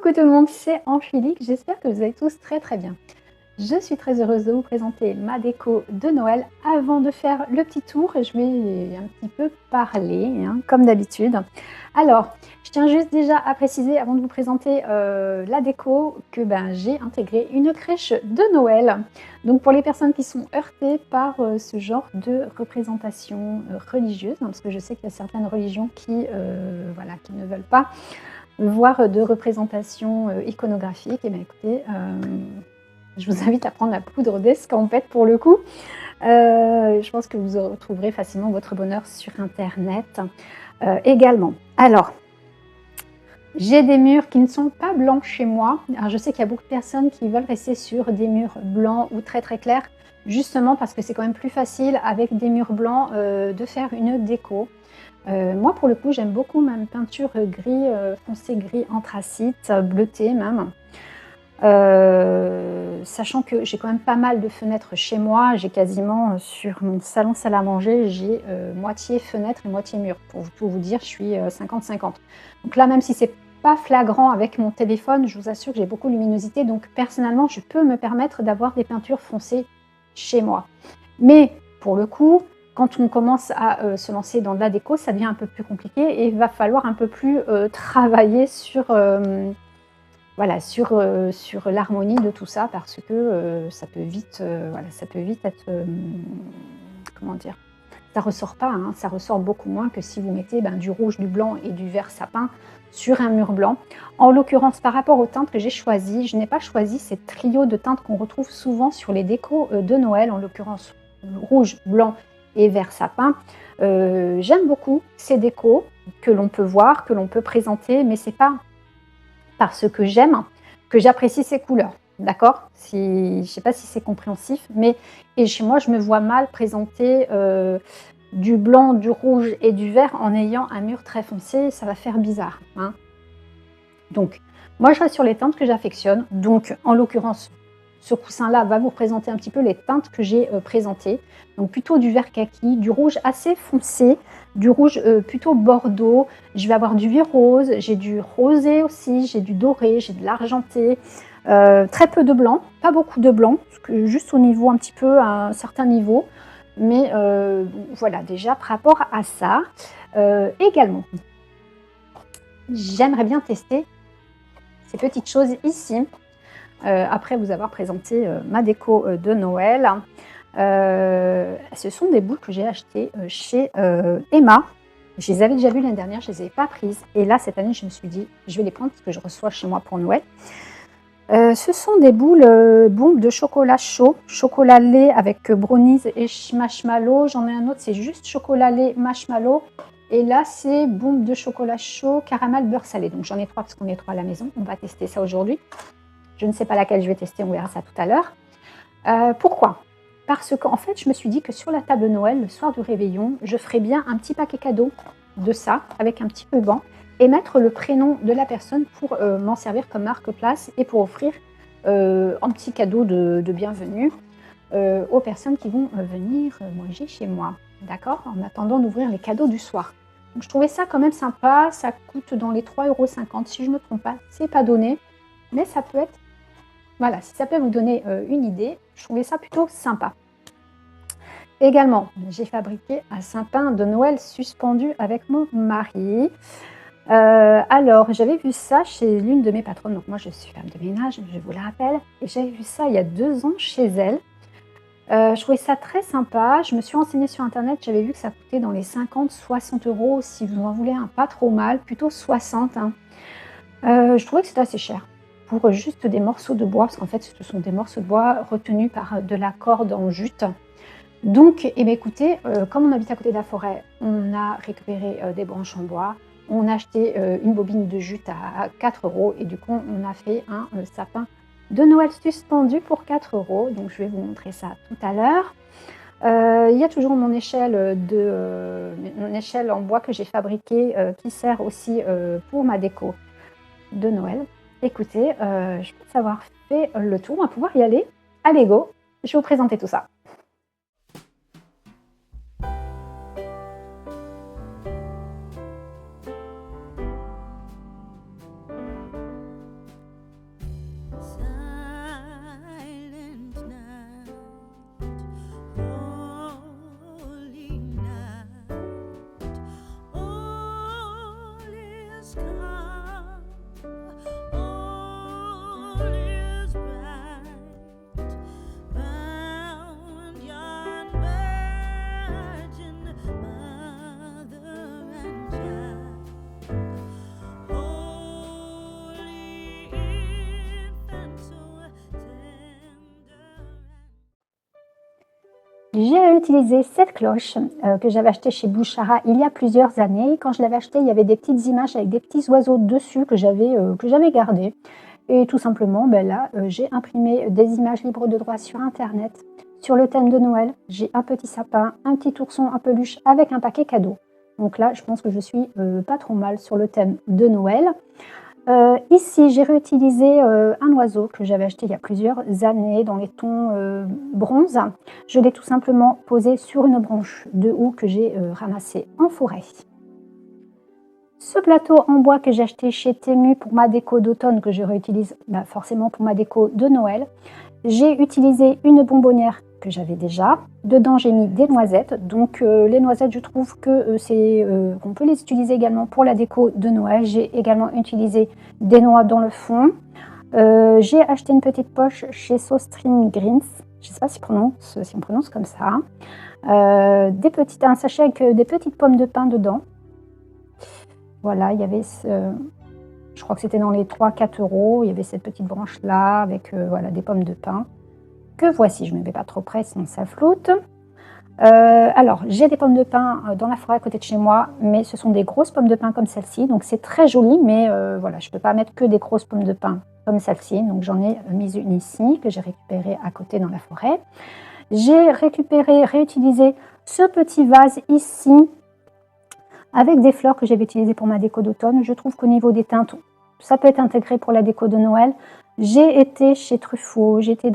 Coucou tout le monde, c'est Angélique, j'espère que vous allez tous très très bien. Je suis très heureuse de vous présenter ma déco de Noël. Avant de faire le petit tour, je vais un petit peu parler, comme d'habitude. Alors, je tiens juste déjà à préciser, avant de vous présenter la déco, que j'ai intégré une crèche de Noël. Donc pour les personnes qui sont heurtées par ce genre de représentation religieuse, parce que je sais qu'il y a certaines religions qui ne veulent pas voir de représentation iconographique, et bien écoutez, je vous invite à prendre la poudre d'escampette pour le coup. Je pense que vous retrouverez facilement votre bonheur sur internet également. Alors, j'ai des murs qui ne sont pas blancs chez moi. Alors, je sais qu'il y a beaucoup de personnes qui veulent rester sur des murs blancs ou très très clairs, justement parce que c'est quand même plus facile avec des murs blancs de faire une déco. Moi, pour le coup, j'aime beaucoup ma peinture gris foncé, gris anthracite, bleuté même. Sachant que j'ai quand même pas mal de fenêtres chez moi, j'ai quasiment sur mon salon salle à manger, j'ai moitié fenêtre et moitié mur. Pour tout vous dire, je suis 50-50. Donc là, même si c'est pas flagrant avec mon téléphone, je vous assure que j'ai beaucoup de luminosité. Donc personnellement, je peux me permettre d'avoir des peintures foncées chez moi. Mais pour le coup, quand on commence à se lancer dans de la déco, ça devient un peu plus compliqué et il va falloir un peu plus travailler sur sur l'harmonie de tout ça, parce que ça peut vite être, comment dire? Ça ressort pas, ça ressort beaucoup moins que si vous mettez du rouge, du blanc et du vert sapin sur un mur blanc. En l'occurrence, par rapport aux teintes que j'ai choisies, je n'ai pas choisi ces trios de teintes qu'on retrouve souvent sur les décos de Noël, en l'occurrence rouge, blanc et vert sapin. J'aime beaucoup ces décos que l'on peut voir, que l'on peut présenter, mais c'est pas parce que j'aime que j'apprécie ces couleurs. D'accord? Je ne sais pas si c'est compréhensif, mais chez moi, je me vois mal présenter du blanc, du rouge et du vert en ayant un mur très foncé, ça va faire bizarre. Donc, moi, je reste sur les teintes que j'affectionne. Donc, en l'occurrence, ce coussin-là va vous présenter un petit peu les teintes que j'ai présentées. Donc, plutôt du vert kaki, du rouge assez foncé, du rouge plutôt bordeaux. Je vais avoir du vieux rose, j'ai du rosé aussi, j'ai du doré, j'ai de l'argenté. Très peu de blanc, pas beaucoup de blanc, parce que juste au niveau un petit peu, à un certain niveau. Mais voilà, déjà par rapport à ça, également, j'aimerais bien tester ces petites choses ici, après vous avoir présenté ma déco de Noël. Ce sont des boules que j'ai achetées chez Emma. Je les avais déjà vues l'année dernière, je ne les avais pas prises. Et là, cette année, je me suis dit, je vais les prendre parce que je reçois chez moi pour Noël. Ce sont des bombes de chocolat chaud, chocolat lait avec brownies et marshmallow. J'en ai un autre, c'est juste chocolat lait, marshmallow. Et là, c'est bombe de chocolat chaud, caramel, beurre salé. Donc j'en ai 3 parce qu'on est 3 à la maison. On va tester ça aujourd'hui. Je ne sais pas laquelle je vais tester, on verra ça tout à l'heure. Pourquoi? Parce qu'en fait, je me suis dit que sur la table de Noël, le soir du réveillon, je ferais bien un petit paquet cadeau de ça, avec un petit ruban, et mettre le prénom de la personne pour m'en servir comme marque-place et pour offrir un petit cadeau de bienvenue aux personnes qui vont venir manger chez moi. D'accord? En attendant d'ouvrir les cadeaux du soir. Donc, je trouvais ça quand même sympa. Ça coûte dans les 3,50 € si je ne me trompe pas. C'est pas donné, mais ça peut être... Voilà, si ça peut vous donner une idée, je trouvais ça plutôt sympa. Également, j'ai fabriqué un sapin de Noël suspendu avec mon mari. Alors, j'avais vu ça chez l'une de mes patronnes. Donc, moi, je suis femme de ménage, je vous le rappelle. Et j'avais vu ça il y a 2 ans chez elle. Je trouvais ça très sympa. Je me suis renseignée sur Internet. J'avais vu que ça coûtait dans les 50-60 € si vous en voulez un pas trop mal, plutôt 60. Je trouvais que c'était assez cher pour juste des morceaux de bois, parce qu'en fait, ce sont des morceaux de bois retenus par de la corde en jute. Donc, écoutez, comme on habite à côté de la forêt, on a récupéré des branches en bois, on a acheté une bobine de jute à 4 € et du coup, on a fait un sapin de Noël suspendu pour 4 €. Donc, je vais vous montrer ça tout à l'heure. Il y a toujours mon échelle en bois que j'ai fabriquée qui sert aussi pour ma déco de Noël. Écoutez, je pense avoir fait le tour, on va pouvoir y aller. Allez go, je vais vous présenter tout ça. J'ai utilisé cette cloche que j'avais achetée chez Bouchara il y a plusieurs années. Quand je l'avais achetée, il y avait des petites images avec des petits oiseaux dessus que j'avais gardées. Et tout simplement, ben là, j'ai imprimé des images libres de droit sur Internet. Sur le thème de Noël, j'ai un petit sapin, un petit ourson en peluche avec un paquet cadeau. Donc là, je pense que je suis pas trop mal sur le thème de Noël. Ici, j'ai réutilisé un oiseau que j'avais acheté il y a plusieurs années dans les tons bronze. Je l'ai tout simplement posé sur une branche de houx que j'ai ramassée en forêt. Ce plateau en bois que j'ai acheté chez Temu pour ma déco d'automne, que je réutilise forcément pour ma déco de Noël, j'ai utilisé une bonbonnière que j'avais déjà. Dedans, j'ai mis des noisettes. Donc, les noisettes, je trouve que qu'on peut les utiliser également pour la déco de Noël. J'ai également utilisé des noix dans le fond. J'ai acheté une petite poche chez Sostrin Greens. Je ne sais pas si on prononce comme ça. Un sachet avec des petites pommes de pin dedans. Voilà, il y avait, je crois que c'était dans les 3-4 €. Il y avait cette petite branche-là avec voilà, des pommes de pin. Que voici, je ne me mets pas trop près, sinon ça floute. Alors, j'ai des pommes de pin dans la forêt à côté de chez moi, mais ce sont des grosses pommes de pin comme celle-ci. Donc, c'est très joli, mais voilà, je ne peux pas mettre que des grosses pommes de pin comme celle-ci. Donc, j'en ai mis une ici que j'ai récupérée à côté dans la forêt. J'ai réutilisé ce petit vase ici avec des fleurs que j'avais utilisées pour ma déco d'automne. Je trouve qu'au niveau des teintes, ça peut être intégré pour la déco de Noël. J'ai été chez Truffaut, j'ai été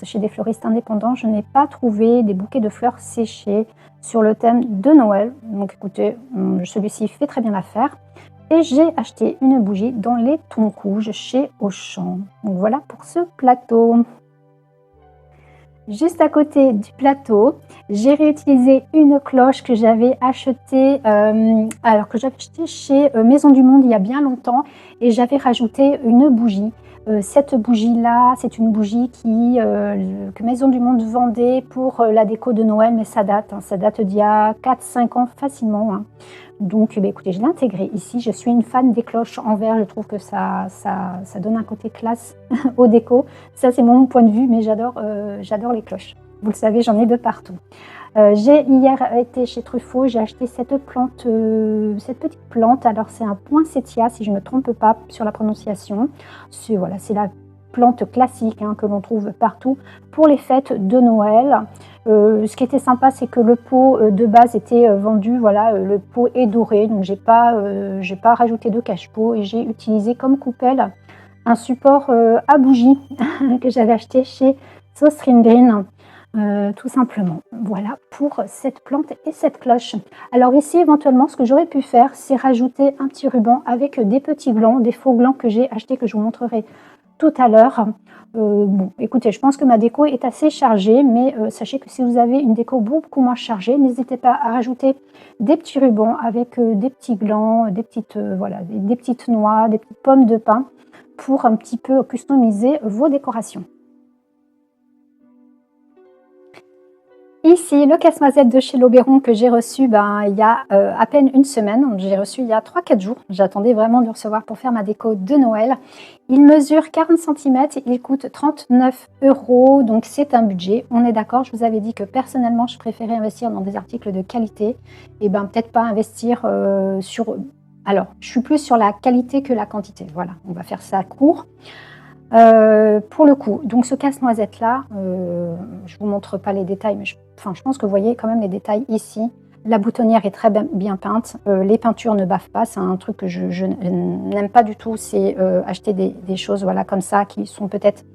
chez des fleuristes indépendants. Je n'ai pas trouvé des bouquets de fleurs séchés sur le thème de Noël. Donc écoutez, celui-ci fait très bien l'affaire. Et j'ai acheté une bougie dans les tons rouges chez Auchan. Donc voilà pour ce plateau. Juste à côté du plateau, j'ai réutilisé une cloche que j'avais achetée, chez Maison du Monde il y a bien longtemps, et j'avais rajouté une bougie. Cette bougie-là, c'est une bougie que Maison du Monde vendait pour la déco de Noël, mais ça date d'il y a 4-5 ans facilement. Donc, écoutez, je l'ai intégrée ici. Je suis une fan des cloches en verre. Je trouve que ça donne un côté classe aux déco. Ça, c'est mon point de vue, mais j'adore les cloches. Vous le savez, j'en ai de partout. J'ai hier été chez Truffaut. J'ai acheté cette petite plante. Alors, c'est un poinsettia, si je ne me trompe pas sur la prononciation. C'est la plante classique que l'on trouve partout pour les fêtes de Noël. Ce qui était sympa, c'est que le pot de base était vendu, voilà, le pot est doré, donc j'ai pas rajouté de cache-pot, et j'ai utilisé comme coupelle un support à bougie que j'avais acheté chez Sostrin Green, tout simplement. Voilà pour cette plante et cette cloche. Alors ici, éventuellement, ce que j'aurais pu faire, c'est rajouter un petit ruban avec des petits glands, des faux glands que j'ai achetés, que je vous montrerai tout à l'heure. Bon, écoutez, je pense que ma déco est assez chargée, mais sachez que si vous avez une déco beaucoup moins chargée, n'hésitez pas à rajouter des petits rubans avec des petits glands, des petites noix, des petites pommes de pin pour un petit peu customiser vos décorations. Ici, le casse-noisette de chez L'Oberon que j'ai reçu il y a à peine une semaine. J'ai reçu il y a 3-4 jours. J'attendais vraiment de le recevoir pour faire ma déco de Noël. Il mesure 40 cm, il coûte 39 €, donc c'est un budget. On est d'accord, je vous avais dit que personnellement, je préférais investir dans des articles de qualité et peut-être pas investir sur... Alors, je suis plus sur la qualité que la quantité. Voilà, on va faire ça court. Pour le coup, donc ce casse-noisette là, je vous montre pas les détails, mais je pense que vous voyez quand même les détails ici. La boutonnière est très bien peinte, les peintures ne bavent pas, c'est un truc que je n'aime pas du tout, c'est acheter des choses voilà, comme ça qui sont peut-être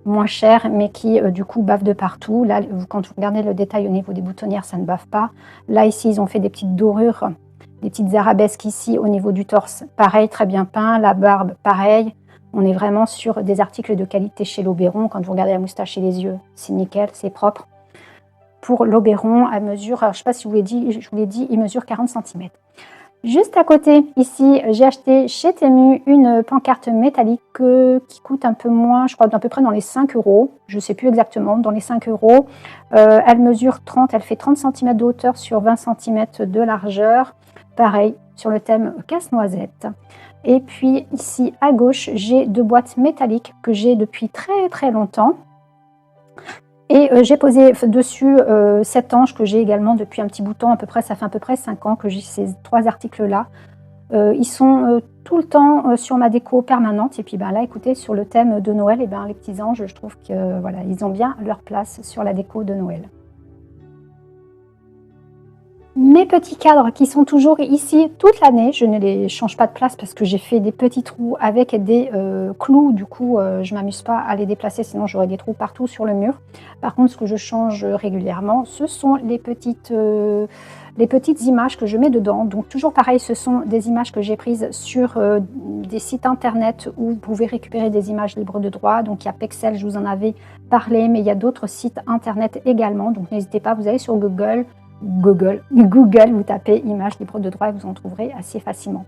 moins chères, mais qui du coup bavent de partout. Là, quand vous regardez le détail au niveau des boutonnières, ça ne bave pas. Là, ici, ils ont fait des petites dorures, des petites arabesques ici au niveau du torse, pareil, très bien peint, la barbe, pareil. On est vraiment sur des articles de qualité chez L'Oberon. Quand vous regardez la moustache et les yeux, c'est nickel, c'est propre. Pour L'Oberon, à mesure, alors je ne sais pas si je vous l'ai dit, il mesure 40 cm. Juste à côté, ici, j'ai acheté chez Temu une pancarte métallique qui coûte un peu moins, je crois, à peu près dans les 5 €. Je ne sais plus exactement, dans les 5 €. Elle mesure 30, elle fait 30 cm de hauteur sur 20 cm de largeur. Pareil, sur le thème casse-noisette. Et puis ici à gauche, j'ai 2 boîtes métalliques que j'ai depuis très très longtemps. Et j'ai posé dessus cet ange que j'ai également depuis un petit bout de temps, à peu près, ça fait à peu près 5 ans que j'ai ces 3 articles-là. Ils sont tout le temps sur ma déco permanente. Et puis ben, là, écoutez, sur le thème de Noël, et ben, les petits anges, je trouve que voilà, ils ont bien leur place sur la déco de Noël. Mes petits cadres qui sont toujours ici toute l'année, je ne les change pas de place parce que j'ai fait des petits trous avec des clous. Du coup, je ne m'amuse pas à les déplacer, sinon j'aurais des trous partout sur le mur. Par contre, ce que je change régulièrement, ce sont les petites images que je mets dedans. Donc toujours pareil, ce sont des images que j'ai prises sur des sites internet où vous pouvez récupérer des images libres de droit. Donc il y a Pexel, je vous en avais parlé, mais il y a d'autres sites internet également. Donc n'hésitez pas, vous allez sur Google, vous tapez images libres de droit et vous en trouverez assez facilement.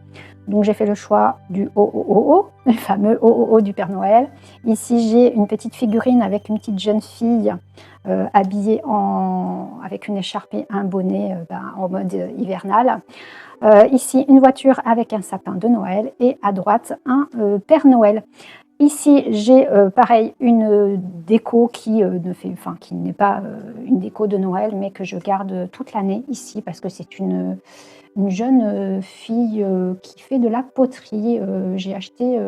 Donc j'ai fait le choix du OOO, le fameux OOO du Père Noël. Ici j'ai une petite figurine avec une petite jeune fille habillée avec une écharpe et un bonnet en mode hivernal. Ici une voiture avec un sapin de Noël et à droite un Père Noël. Ici, j'ai pareil une déco qui n'est pas une déco de Noël, mais que je garde toute l'année ici parce que c'est une jeune fille qui fait de la poterie. J'ai acheté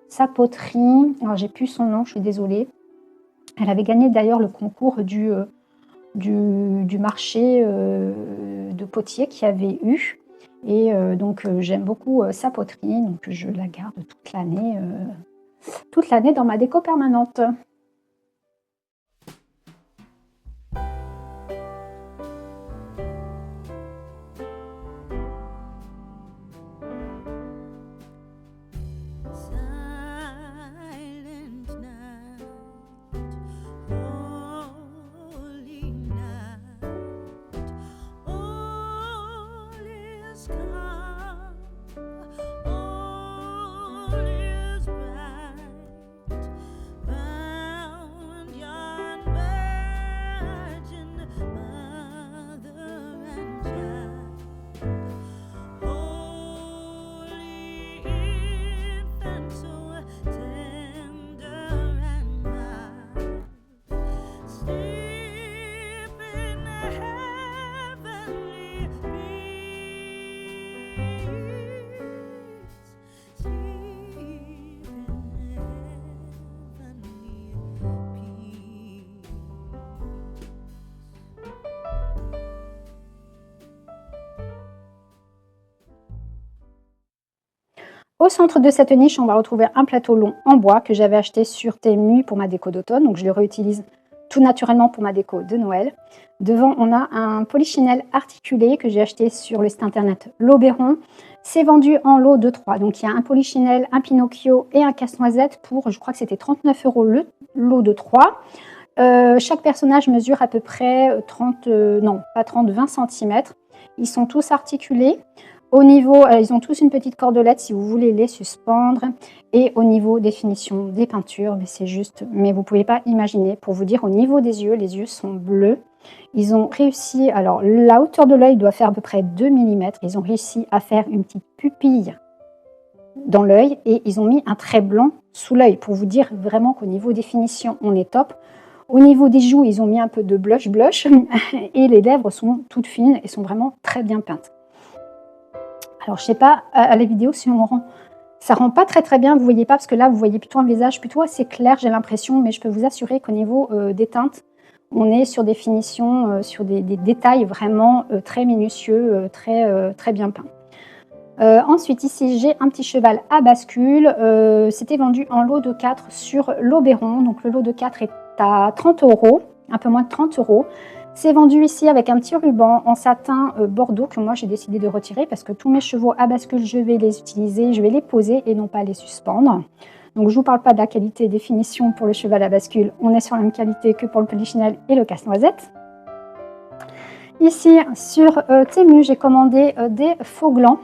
sa poterie. Alors, j'ai plus son nom, je suis désolée. Elle avait gagné d'ailleurs le concours du marché de potier qu'il y avait eu. Et donc, j'aime beaucoup sa poterie, donc je la garde toute l'année dans ma déco permanente. Au centre de cette niche, on va retrouver un plateau long en bois que j'avais acheté sur Temu pour ma déco d'automne. Donc je le réutilise tout naturellement pour ma déco de Noël. Devant, on a un polichinelle articulé que j'ai acheté sur le site internet L'Auberon. C'est vendu en lot de 3. Donc il y a un polichinelle, un Pinocchio et un casse-noisette pour, je crois que c'était 39 € le lot de 3. Chaque personnage mesure à peu près 20 cm. Ils sont tous articulés. Au niveau, ils ont tous une petite cordelette si vous voulez les suspendre. Et au niveau définition des peintures, mais vous ne pouvez pas imaginer. Pour vous dire, au niveau des yeux, les yeux sont bleus. Ils ont réussi, alors la hauteur de l'œil doit faire à peu près 2 mm. Ils ont réussi à faire une petite pupille dans l'œil et ils ont mis un trait blanc sous l'œil pour vous dire vraiment qu'au niveau définition, on est top. Au niveau des joues, ils ont mis un peu de blush et les lèvres sont toutes fines et sont vraiment très bien peintes. Alors, je ne sais pas, à la vidéo, si ça rend pas très bien, vous voyez pas, parce que là, vous voyez plutôt un visage plutôt assez clair, j'ai l'impression, mais je peux vous assurer qu'au niveau des teintes, on est sur des finitions, sur des détails vraiment très minutieux, très bien peints. Ensuite, ici, j'ai un petit cheval à bascule. C'était vendu en lot de 4 sur L'Auberon. Donc, le lot de 4 est à 30 €, un peu moins de 30 €. C'est vendu ici avec un petit ruban en satin bordeaux que moi j'ai décidé de retirer parce que tous mes chevaux à bascule, je vais les utiliser, je vais les poser et non pas les suspendre. Donc je ne vous parle pas de la qualité et des finitions pour le cheval à bascule, on est sur la même qualité que pour le polichinelle et le casse-noisette. Ici sur Temu, j'ai commandé des faux glands.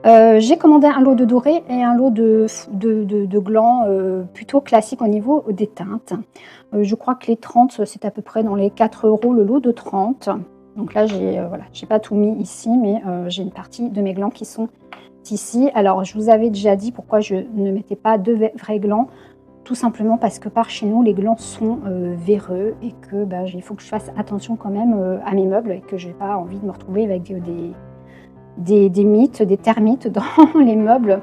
J'ai commandé un lot de doré et un lot de glands plutôt classiques au niveau des teintes. Je crois que les 30, c'est à peu près dans les 4 € le lot de 30. Donc là, j'ai pas tout mis ici, mais j'ai une partie de mes glands qui sont ici. Alors, je vous avais déjà dit pourquoi je ne mettais pas de vrais glands. tout simplement parce que par chez nous, les glands sont véreux et que il faut que je fasse attention quand même à mes meubles et que je n'ai pas envie de me retrouver avec des mythes, des termites dans les meubles,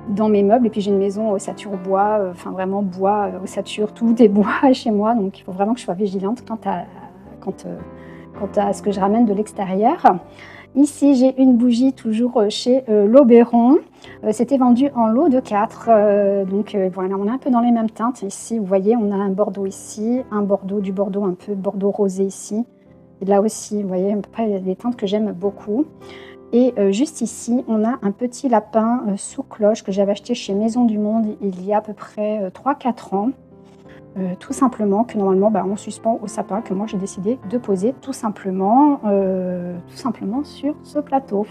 dans mes meubles. Et puis j'ai une maison ossature bois, enfin vraiment bois, ossature, tout est bois chez moi. Donc il faut vraiment que je sois vigilante quant à ce que je ramène de l'extérieur. Ici, j'ai une bougie toujours chez L'Oberon. C'était vendu en lot de 4. Donc voilà, on est un peu dans les mêmes teintes. Ici, vous voyez, on a un bordeaux ici, un bordeaux, du bordeaux un peu bordeaux rosé ici. Et là aussi, vous voyez, à peu près des teintes que j'aime beaucoup. Et juste ici, on a un petit lapin sous cloche que j'avais acheté chez Maison du Monde il y a à peu près 3-4 ans. Tout simplement, que normalement on suspend au sapin, que moi j'ai décidé de poser tout simplement sur ce plateau.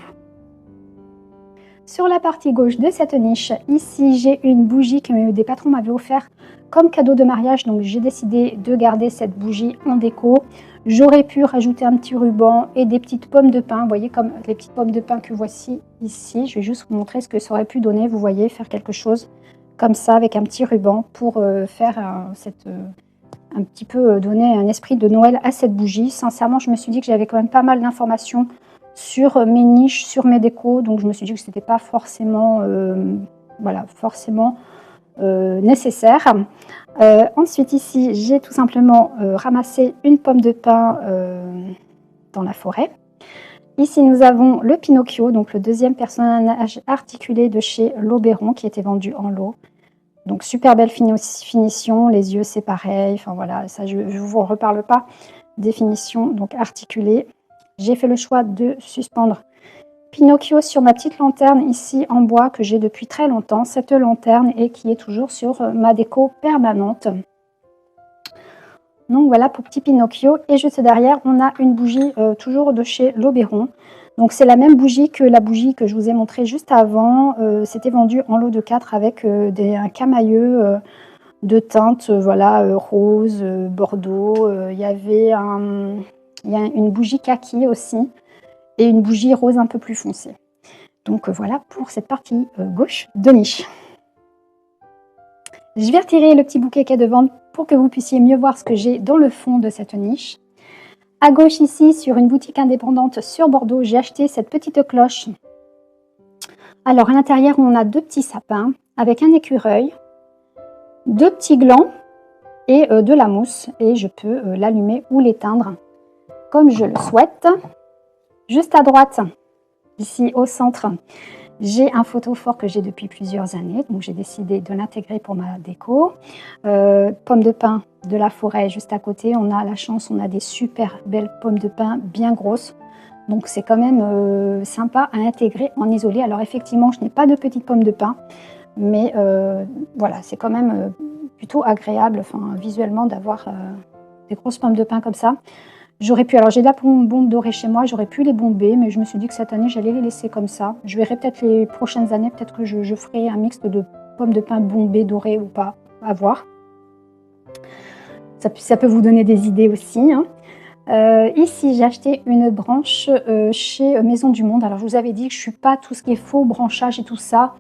Sur la partie gauche de cette niche, ici j'ai une bougie que des patrons m'avaient offert comme cadeau de mariage, donc j'ai décidé de garder cette bougie en déco. J'aurais pu rajouter un petit ruban et des petites pommes de pin, vous voyez comme les petites pommes de pin que voici ici. Je vais juste vous montrer ce que ça aurait pu donner, vous voyez, faire quelque chose comme ça avec un petit ruban pour faire un petit peu donner un esprit de Noël à cette bougie. Sincèrement, je me suis dit que j'avais quand même pas mal d'informations sur mes niches, sur mes décos, donc je me suis dit que c'était pas forcément nécessaire. Ensuite ici, j'ai tout simplement ramassé une pomme de pin dans la forêt. Ici, nous avons le Pinocchio, donc le deuxième personnage articulé de chez L'Oberon qui était vendu en lot. Donc super belle finition, les yeux c'est pareil, enfin voilà, ça je ne vous reparle pas des finitions donc articulées. J'ai fait le choix de suspendre Pinocchio sur ma petite lanterne ici en bois que j'ai depuis très longtemps, cette lanterne et qui est toujours sur ma déco permanente. Donc voilà pour petit Pinocchio et juste derrière on a une bougie toujours de chez L'Oberon. Donc c'est la même bougie que la bougie que je vous ai montrée juste avant. C'était vendu en lot de 4 avec un camailleux de teintes rose, bordeaux. Il y avait une bougie kaki aussi et une bougie rose un peu plus foncée. Donc voilà pour cette partie gauche de niche. Je vais retirer le petit bouquet qui est devant pour que vous puissiez mieux voir ce que j'ai dans le fond de cette niche. À gauche ici, sur une boutique indépendante sur Bordeaux, j'ai acheté cette petite cloche. Alors à l'intérieur, on a 2 petits sapins avec un écureuil, 2 petits glands et de la mousse. Et je peux l'allumer ou l'éteindre comme je le souhaite. Juste à droite, ici au centre, j'ai un photophore que j'ai depuis plusieurs années, donc j'ai décidé de l'intégrer pour ma déco. Pommes de pin de la forêt juste à côté, on a la chance, on a des super belles pommes de pin bien grosses. Donc c'est quand même sympa à intégrer en isolé. Alors effectivement, je n'ai pas de petites pommes de pin, mais voilà, c'est quand même plutôt agréable visuellement d'avoir des grosses pommes de pin comme ça. J'aurais pu, alors j'ai de la bombe dorée chez moi, j'aurais pu les bomber, mais je me suis dit que cette année, j'allais les laisser comme ça. Je verrai peut-être les prochaines années, peut-être que je ferai un mix de pommes de pin bombées, dorées ou pas, à voir. Ça peut vous donner des idées aussi. Hein. Ici, j'ai acheté une branche chez Maison du Monde. Alors, je vous avais dit que je ne suis pas tout ce qui est faux branchage et tout ça.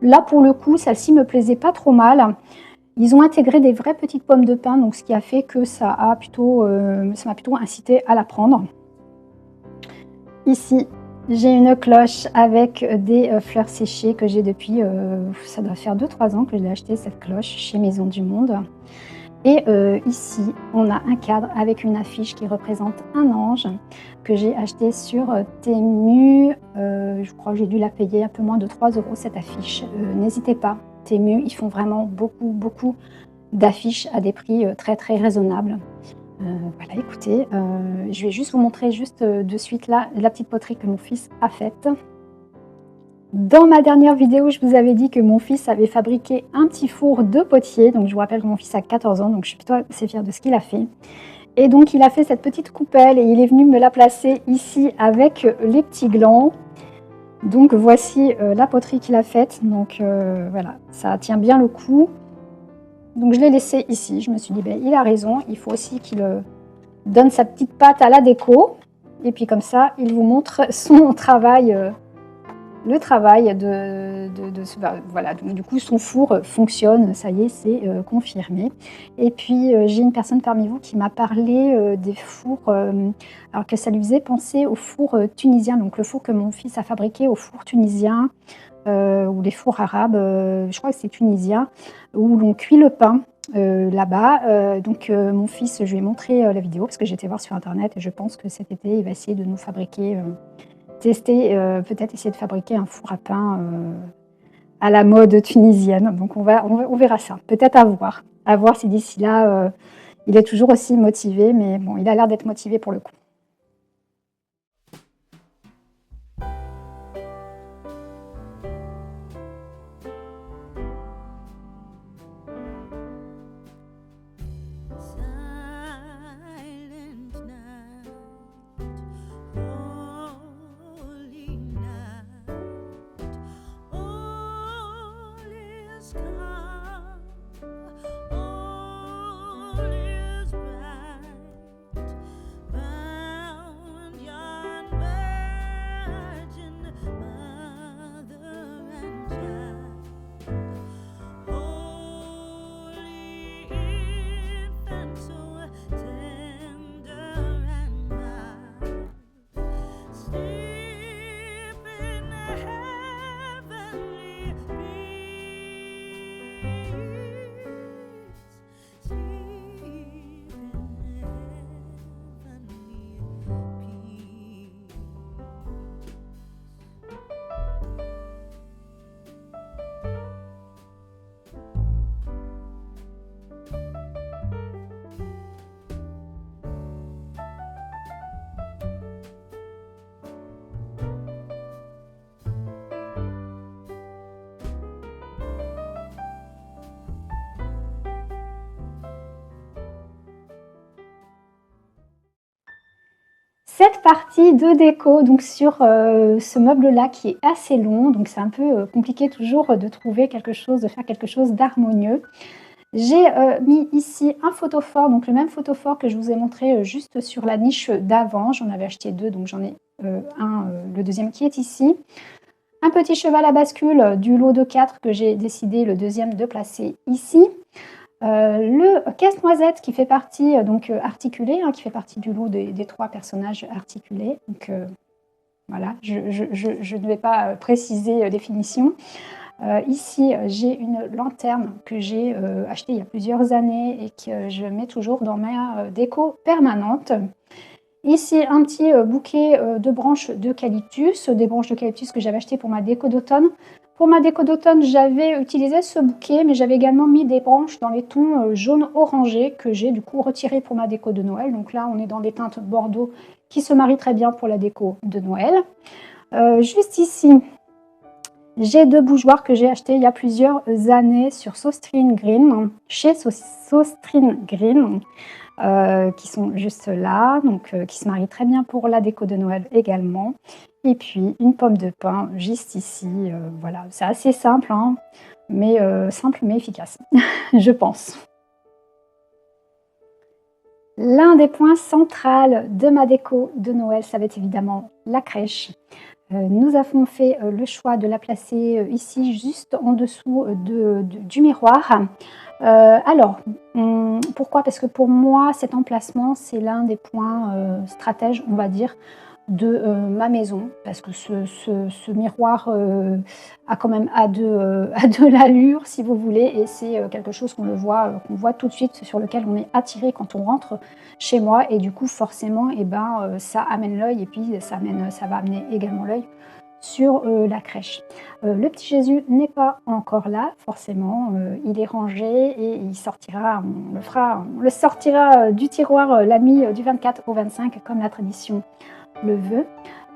Là, pour le coup, celle-ci me plaisait pas trop mal. Ils ont intégré des vraies petites pommes de pin, donc ce qui a fait que ça m'a plutôt incité à la prendre. Ici, j'ai une cloche avec des fleurs séchées que j'ai depuis, ça doit faire 2-3 ans que je l'ai acheté cette cloche chez Maison du Monde. Et ici, on a un cadre avec une affiche qui représente un ange que j'ai acheté sur Temu. Je crois que j'ai dû la payer un peu moins de 3 € cette affiche. N'hésitez pas. Temu, ils font vraiment beaucoup d'affiches à des prix très raisonnables. Voilà, écoutez, je vais juste vous montrer de suite là la petite poterie que mon fils a faite. Dans ma dernière vidéo, je vous avais dit que mon fils avait fabriqué un petit four de potier. Donc je vous rappelle que mon fils a 14 ans, donc je suis plutôt assez fière de ce qu'il a fait. Et donc il a fait cette petite coupelle et il est venu me la placer ici avec les petits glands. Donc voici la poterie qu'il a faite. Donc voilà, ça tient bien le coup. Donc je l'ai laissé ici. Je me suis dit, il a raison. Il faut aussi qu'il donne sa petite patte à la déco. Et puis comme ça, il vous montre son travail le travail voilà, donc du coup son four fonctionne, ça y est, c'est confirmé. Et puis j'ai une personne parmi vous qui m'a parlé des fours, alors que ça lui faisait penser au four tunisien, donc le four que mon fils a fabriqué au four tunisien, ou les fours arabes, je crois que c'est tunisien, où l'on cuit le pain là-bas. Donc mon fils, je lui ai montré la vidéo parce que j'étais voir sur internet et je pense que cet été il va essayer de nous fabriquer, tester, peut-être essayer de fabriquer un four à pain à la mode tunisienne. Donc on verra ça, peut-être à voir si d'ici là il est toujours aussi motivé, mais bon, il a l'air d'être motivé pour le coup. Silent night, holy night, all is calm, all is bright, round yon virgin mother and child. Holy infant, so tender and mild, sleep in heavenly peace, sleep in heavenly Cette partie de déco, donc sur ce meuble-là qui est assez long, donc c'est un peu compliqué toujours de trouver quelque chose, de faire quelque chose d'harmonieux. J'ai mis ici un photophore, donc le même photophore que je vous ai montré juste sur la niche d'avant. J'en avais acheté deux, donc j'en ai le deuxième qui est ici. Un petit cheval à bascule du lot de 4 que j'ai décidé le deuxième de placer ici. Le casse-noisette qui fait partie, donc articulé, qui fait partie du lot des 3 personnages articulés. Donc voilà, je ne vais pas préciser définition. Ici, j'ai une lanterne que j'ai achetée il y a plusieurs années et que je mets toujours dans ma déco permanente. Ici, un petit bouquet de branches d'eucalyptus, des branches d'eucalyptus que j'avais achetées pour ma déco d'automne. Pour ma déco d'automne, j'avais utilisé ce bouquet, mais j'avais également mis des branches dans les tons jaune orangé que j'ai du coup retiré pour ma déco de Noël. Donc là, on est dans des teintes bordeaux qui se marient très bien pour la déco de Noël. Juste ici, j'ai 2 bougeoirs que j'ai achetés il y a plusieurs années sur Sostrine Green, chez Sostrine Green, qui sont juste là, donc qui se marient très bien pour la déco de Noël également. Et puis une pomme de pin juste ici, voilà, c'est assez simple, mais simple mais efficace, je pense. L'un des points centraux de ma déco de Noël, ça va être évidemment la crèche. Nous avons fait le choix de la placer ici, juste en dessous du miroir. Alors, pourquoi? Parce que pour moi, cet emplacement, c'est l'un des points stratèges, on va dire, de ma maison, parce que ce miroir a quand même a de l'allure, si vous voulez, et c'est quelque chose qu'on voit tout de suite, sur lequel on est attiré quand on rentre chez moi, et du coup forcément ça amène l'œil, et puis ça va amener également l'œil sur la crèche. Le petit Jésus n'est pas encore là, forcément, il est rangé et il sortira, on le sortira du tiroir la nuit du 24 au 25 comme la tradition le veut.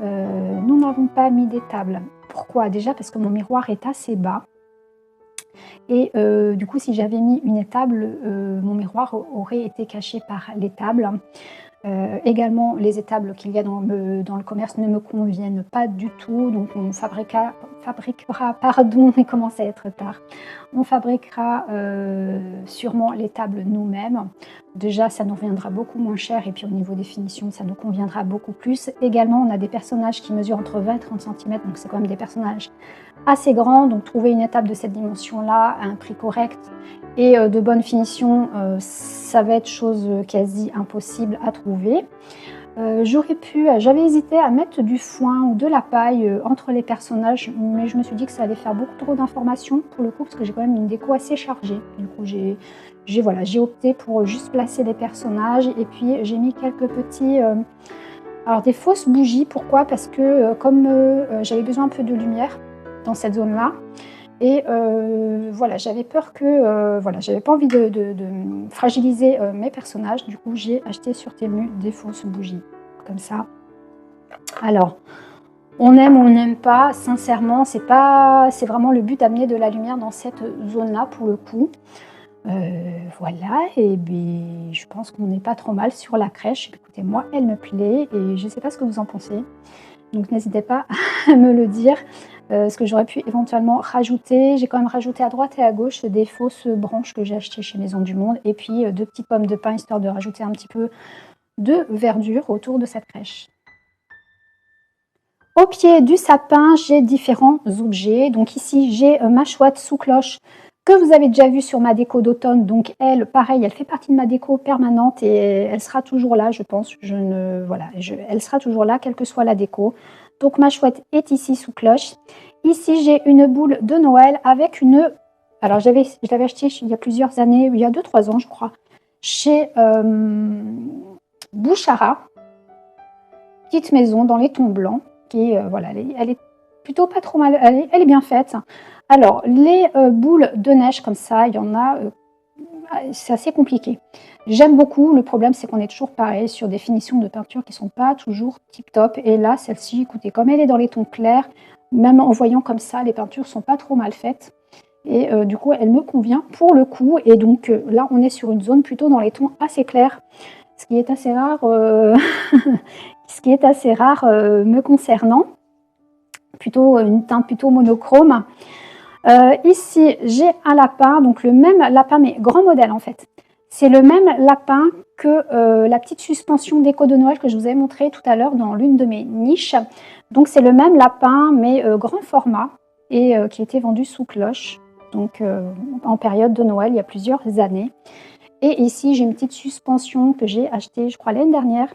Nous n'avons pas mis des tables. Pourquoi? Déjà parce que mon miroir est assez bas et du coup si j'avais mis une étable, mon miroir aurait été caché par l'étable. Également, les étables qu'il y a dans le commerce ne me conviennent pas du tout, donc on fabriquera, pardon, il commence à être tard, on fabriquera sûrement les tables nous-mêmes. Déjà, ça nous reviendra beaucoup moins cher et puis au niveau des finitions, ça nous conviendra beaucoup plus. Également, on a des personnages qui mesurent entre 20 et 30 cm, donc c'est quand même des personnages assez grands. Donc trouver une étape de cette dimension-là à un prix correct et de bonne finition, ça va être chose quasi impossible à trouver. J'avais hésité à mettre du foin ou de la paille entre les personnages, mais je me suis dit que ça allait faire beaucoup trop d'informations pour le coup, parce que j'ai quand même une déco assez chargée. Du coup, j'ai opté pour juste placer les personnages et puis j'ai mis quelques petits, alors des fausses bougies. Pourquoi? Parce que comme j'avais besoin un peu de lumière dans cette zone-là, et voilà, j'avais peur que, voilà, j'avais pas envie de fragiliser mes personnages. Du coup, j'ai acheté sur Temu des fausses bougies, comme ça. Alors, on aime ou on n'aime pas, sincèrement, c'est vraiment le but d'amener de la lumière dans cette zone-là pour le coup. Voilà, et bien, je pense qu'on n'est pas trop mal sur la crèche. Écoutez, moi, elle me plaît et je ne sais pas ce que vous en pensez. Donc, n'hésitez pas à me le dire. Ce que j'aurais pu éventuellement rajouter. J'ai quand même rajouté à droite et à gauche des fausses branches que j'ai achetées chez Maison du Monde. Et puis, 2 petites pommes de pin, histoire de rajouter un petit peu de verdure autour de cette crèche. Au pied du sapin, j'ai différents objets. Donc ici, j'ai ma chouette sous cloche que vous avez déjà vue sur ma déco d'automne. Donc elle, pareil, elle fait partie de ma déco permanente et elle sera toujours là, je pense. Elle sera toujours là, quelle que soit la déco. Donc ma chouette est ici sous cloche. Ici, j'ai une boule de Noël avec une... Alors, je l'avais achetée il y a plusieurs années, il y a 2-3 ans, je crois, chez Bouchara, petite maison dans les tons blancs. Qui est, voilà, elle est plutôt pas trop mal, elle est bien faite. Alors, les boules de neige comme ça, il y en a, c'est assez compliqué. J'aime beaucoup, le problème c'est qu'on est toujours pareil sur des finitions de peinture qui ne sont pas toujours tip top. Et là, celle-ci, écoutez, comme elle est dans les tons clairs, même en voyant comme ça, les peintures ne sont pas trop mal faites. Et du coup, elle me convient pour le coup. Et donc là, on est sur une zone plutôt dans les tons assez clairs, ce qui est assez rare. Ce qui est assez rare me concernant, plutôt une teinte plutôt monochrome. Ici, j'ai un lapin, donc le même lapin, mais grand modèle en fait. C'est le même lapin que la petite suspension déco de Noël que je vous avais montré tout à l'heure dans l'une de mes niches. Donc c'est le même lapin, mais grand format, et qui était vendu sous cloche, donc en période de Noël, il y a plusieurs années. Et ici, j'ai une petite suspension que j'ai achetée, je crois, l'année dernière.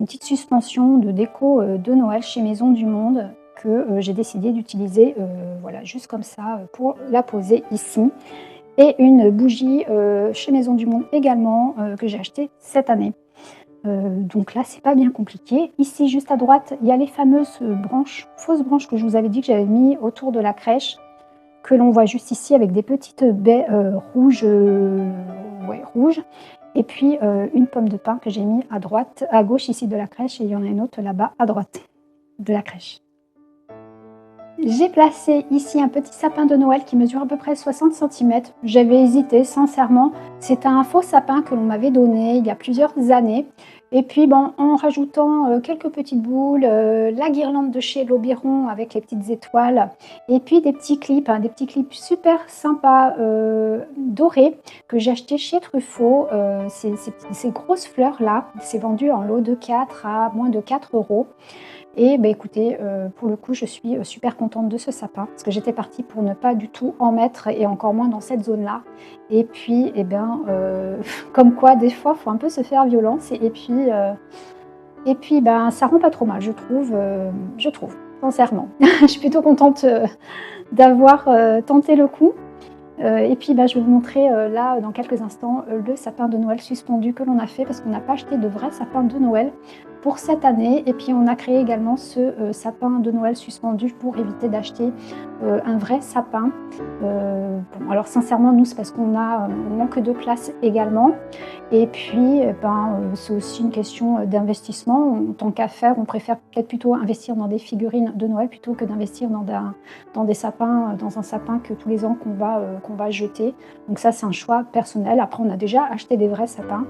Une petite suspension de déco de Noël chez Maison du Monde que j'ai décidé d'utiliser voilà, juste comme ça pour la poser ici. Et une bougie chez Maison du Monde également que j'ai achetée cette année. Donc là, c'est pas bien compliqué. Ici, juste à droite, il y a les fameuses fausses branches que je vous avais dit que j'avais mis autour de la crèche, que l'on voit juste ici avec des petites baies rouges. Rouges. Et puis une pomme de pin que j'ai mis à gauche ici de la crèche, et il y en a une autre là-bas à droite de la crèche. J'ai placé ici un petit sapin de Noël qui mesure à peu près 60 cm. J'avais hésité, sincèrement. C'est un faux sapin que l'on m'avait donné il y a plusieurs années. Et puis, bon, en rajoutant quelques petites boules, la guirlande de chez L'Aubiron avec les petites étoiles, et puis des petits clips super sympas dorés que j'ai achetés chez Truffaut. Ces grosses fleurs-là, c'est vendu en lot de 4 à moins de 4 €. Et bah, écoutez, pour le coup, je suis super contente de ce sapin parce que j'étais partie pour ne pas du tout en mettre et encore moins dans cette zone-là. Et puis, eh bien, comme quoi, des fois, il faut un peu se faire violence. Et puis ben, ça rend pas trop mal, je trouve, sincèrement. Je suis plutôt contente d'avoir tenté le coup. Et puis ben, je vais vous montrer là, dans quelques instants, le sapin de Noël suspendu que l'on a fait parce qu'on n'a pas acheté de vrai sapin de Noël pour cette année. Et puis on a créé également ce sapin de Noël suspendu pour éviter d'acheter un vrai sapin. Bon, alors sincèrement, nous, c'est parce qu'on manque de place également. Et puis, c'est aussi une question d'investissement. En tant qu'à faire, on préfère peut-être plutôt investir dans des figurines de Noël plutôt que d'investir dans des sapins, dans un sapin que tous les ans qu'on va jeter. Donc ça, c'est un choix personnel. Après, on a déjà acheté des vrais sapins.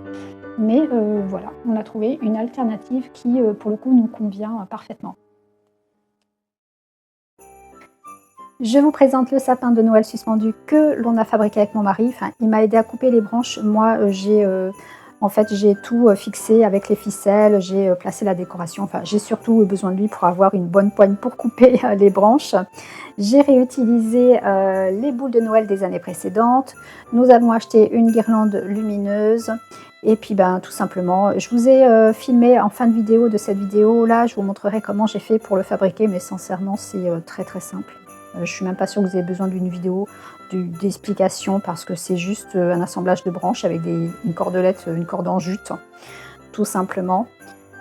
Mais voilà, on a trouvé une alternative qui, pour le coup, nous convient parfaitement. Je vous présente le sapin de Noël suspendu que l'on a fabriqué avec mon mari. Enfin, il m'a aidé à couper les branches. Moi, en fait, j'ai tout fixé avec les ficelles, j'ai placé la décoration. Enfin, j'ai surtout besoin de lui pour avoir une bonne poigne pour couper les branches. J'ai réutilisé les boules de Noël des années précédentes. Nous avons acheté une guirlande lumineuse. Et puis, ben, tout simplement, je vous ai filmé en fin de vidéo de cette vidéo-là. Je vous montrerai comment j'ai fait pour le fabriquer, mais sincèrement, c'est très très simple. Je ne suis même pas sûre que vous avez besoin d'une vidéo d'explication parce que c'est juste un assemblage de branches avec une cordelette, une corde en jute, tout simplement.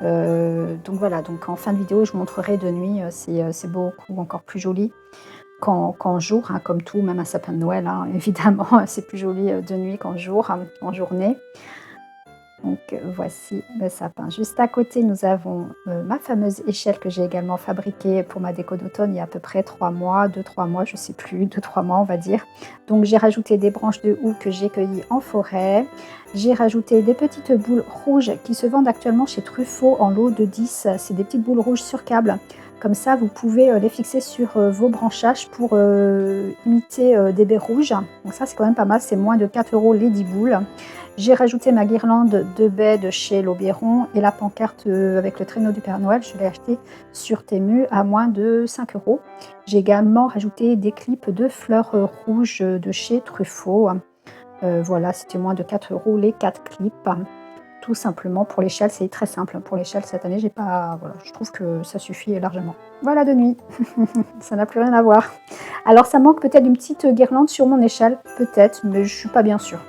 Donc voilà, donc en fin de vidéo, je vous montrerai de nuit, c'est beaucoup encore plus joli qu'en jour, hein, comme tout, même un sapin de Noël, hein, évidemment, c'est plus joli de nuit qu'en jour, hein, en journée. Donc voici le sapin. Juste à côté, nous avons ma fameuse échelle que j'ai également fabriquée pour ma déco d'automne il y a à peu près 3 mois, 2-3 mois, je ne sais plus, 2-3 mois on va dire. Donc j'ai rajouté des branches de houx que j'ai cueillies en forêt. J'ai rajouté des petites boules rouges qui se vendent actuellement chez Truffaut en lot de 10. C'est des petites boules rouges sur câble. Comme ça, vous pouvez les fixer sur vos branchages pour imiter des baies rouges. Donc ça, c'est quand même pas mal, c'est moins de 4 € les 10 boules. J'ai rajouté ma guirlande de baies de chez L'Auberon et la pancarte avec le traîneau du Père Noël. Je l'ai acheté sur Temu à moins de 5 €. J'ai également rajouté des clips de fleurs rouges de chez Truffaut. Voilà, c'était moins de 4 € les 4 clips. Tout simplement pour l'échelle, c'est très simple. Pour l'échelle, cette année, j'ai pas. Voilà, je trouve que ça suffit largement. Voilà de nuit. Ça n'a plus rien à voir. Alors, ça manque peut-être d'une petite guirlande sur mon échelle, peut-être, mais je suis pas bien sûre.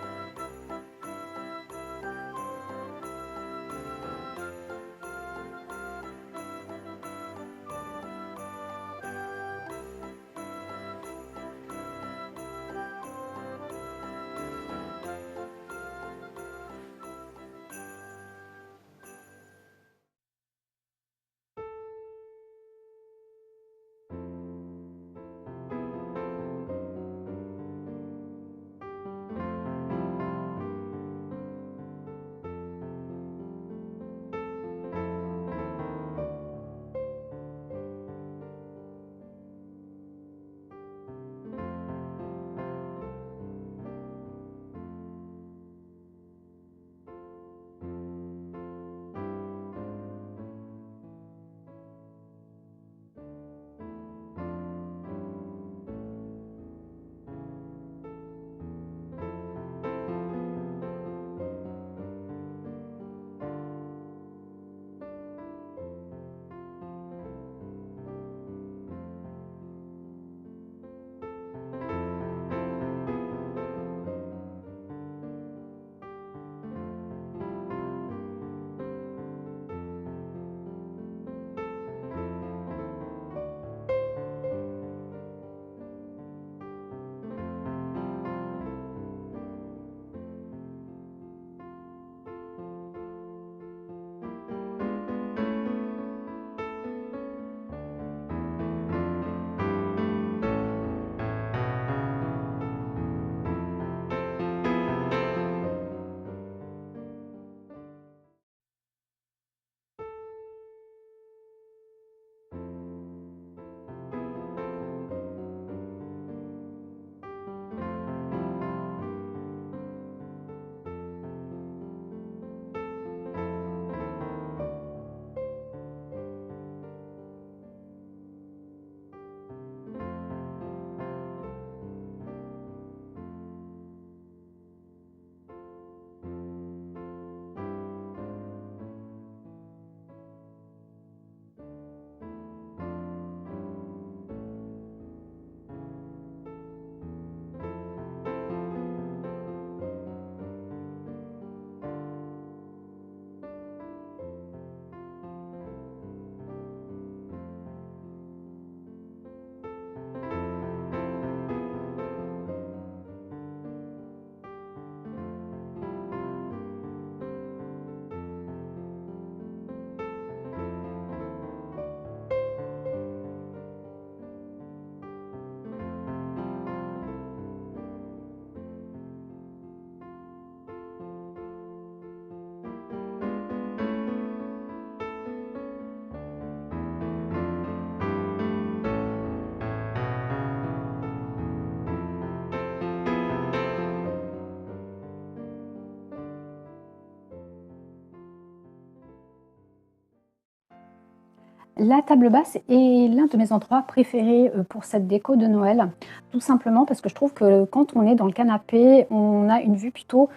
La table basse est l'un de mes endroits préférés pour cette déco de Noël, tout simplement parce que je trouve que quand on est dans le canapé, on a une vue plutôt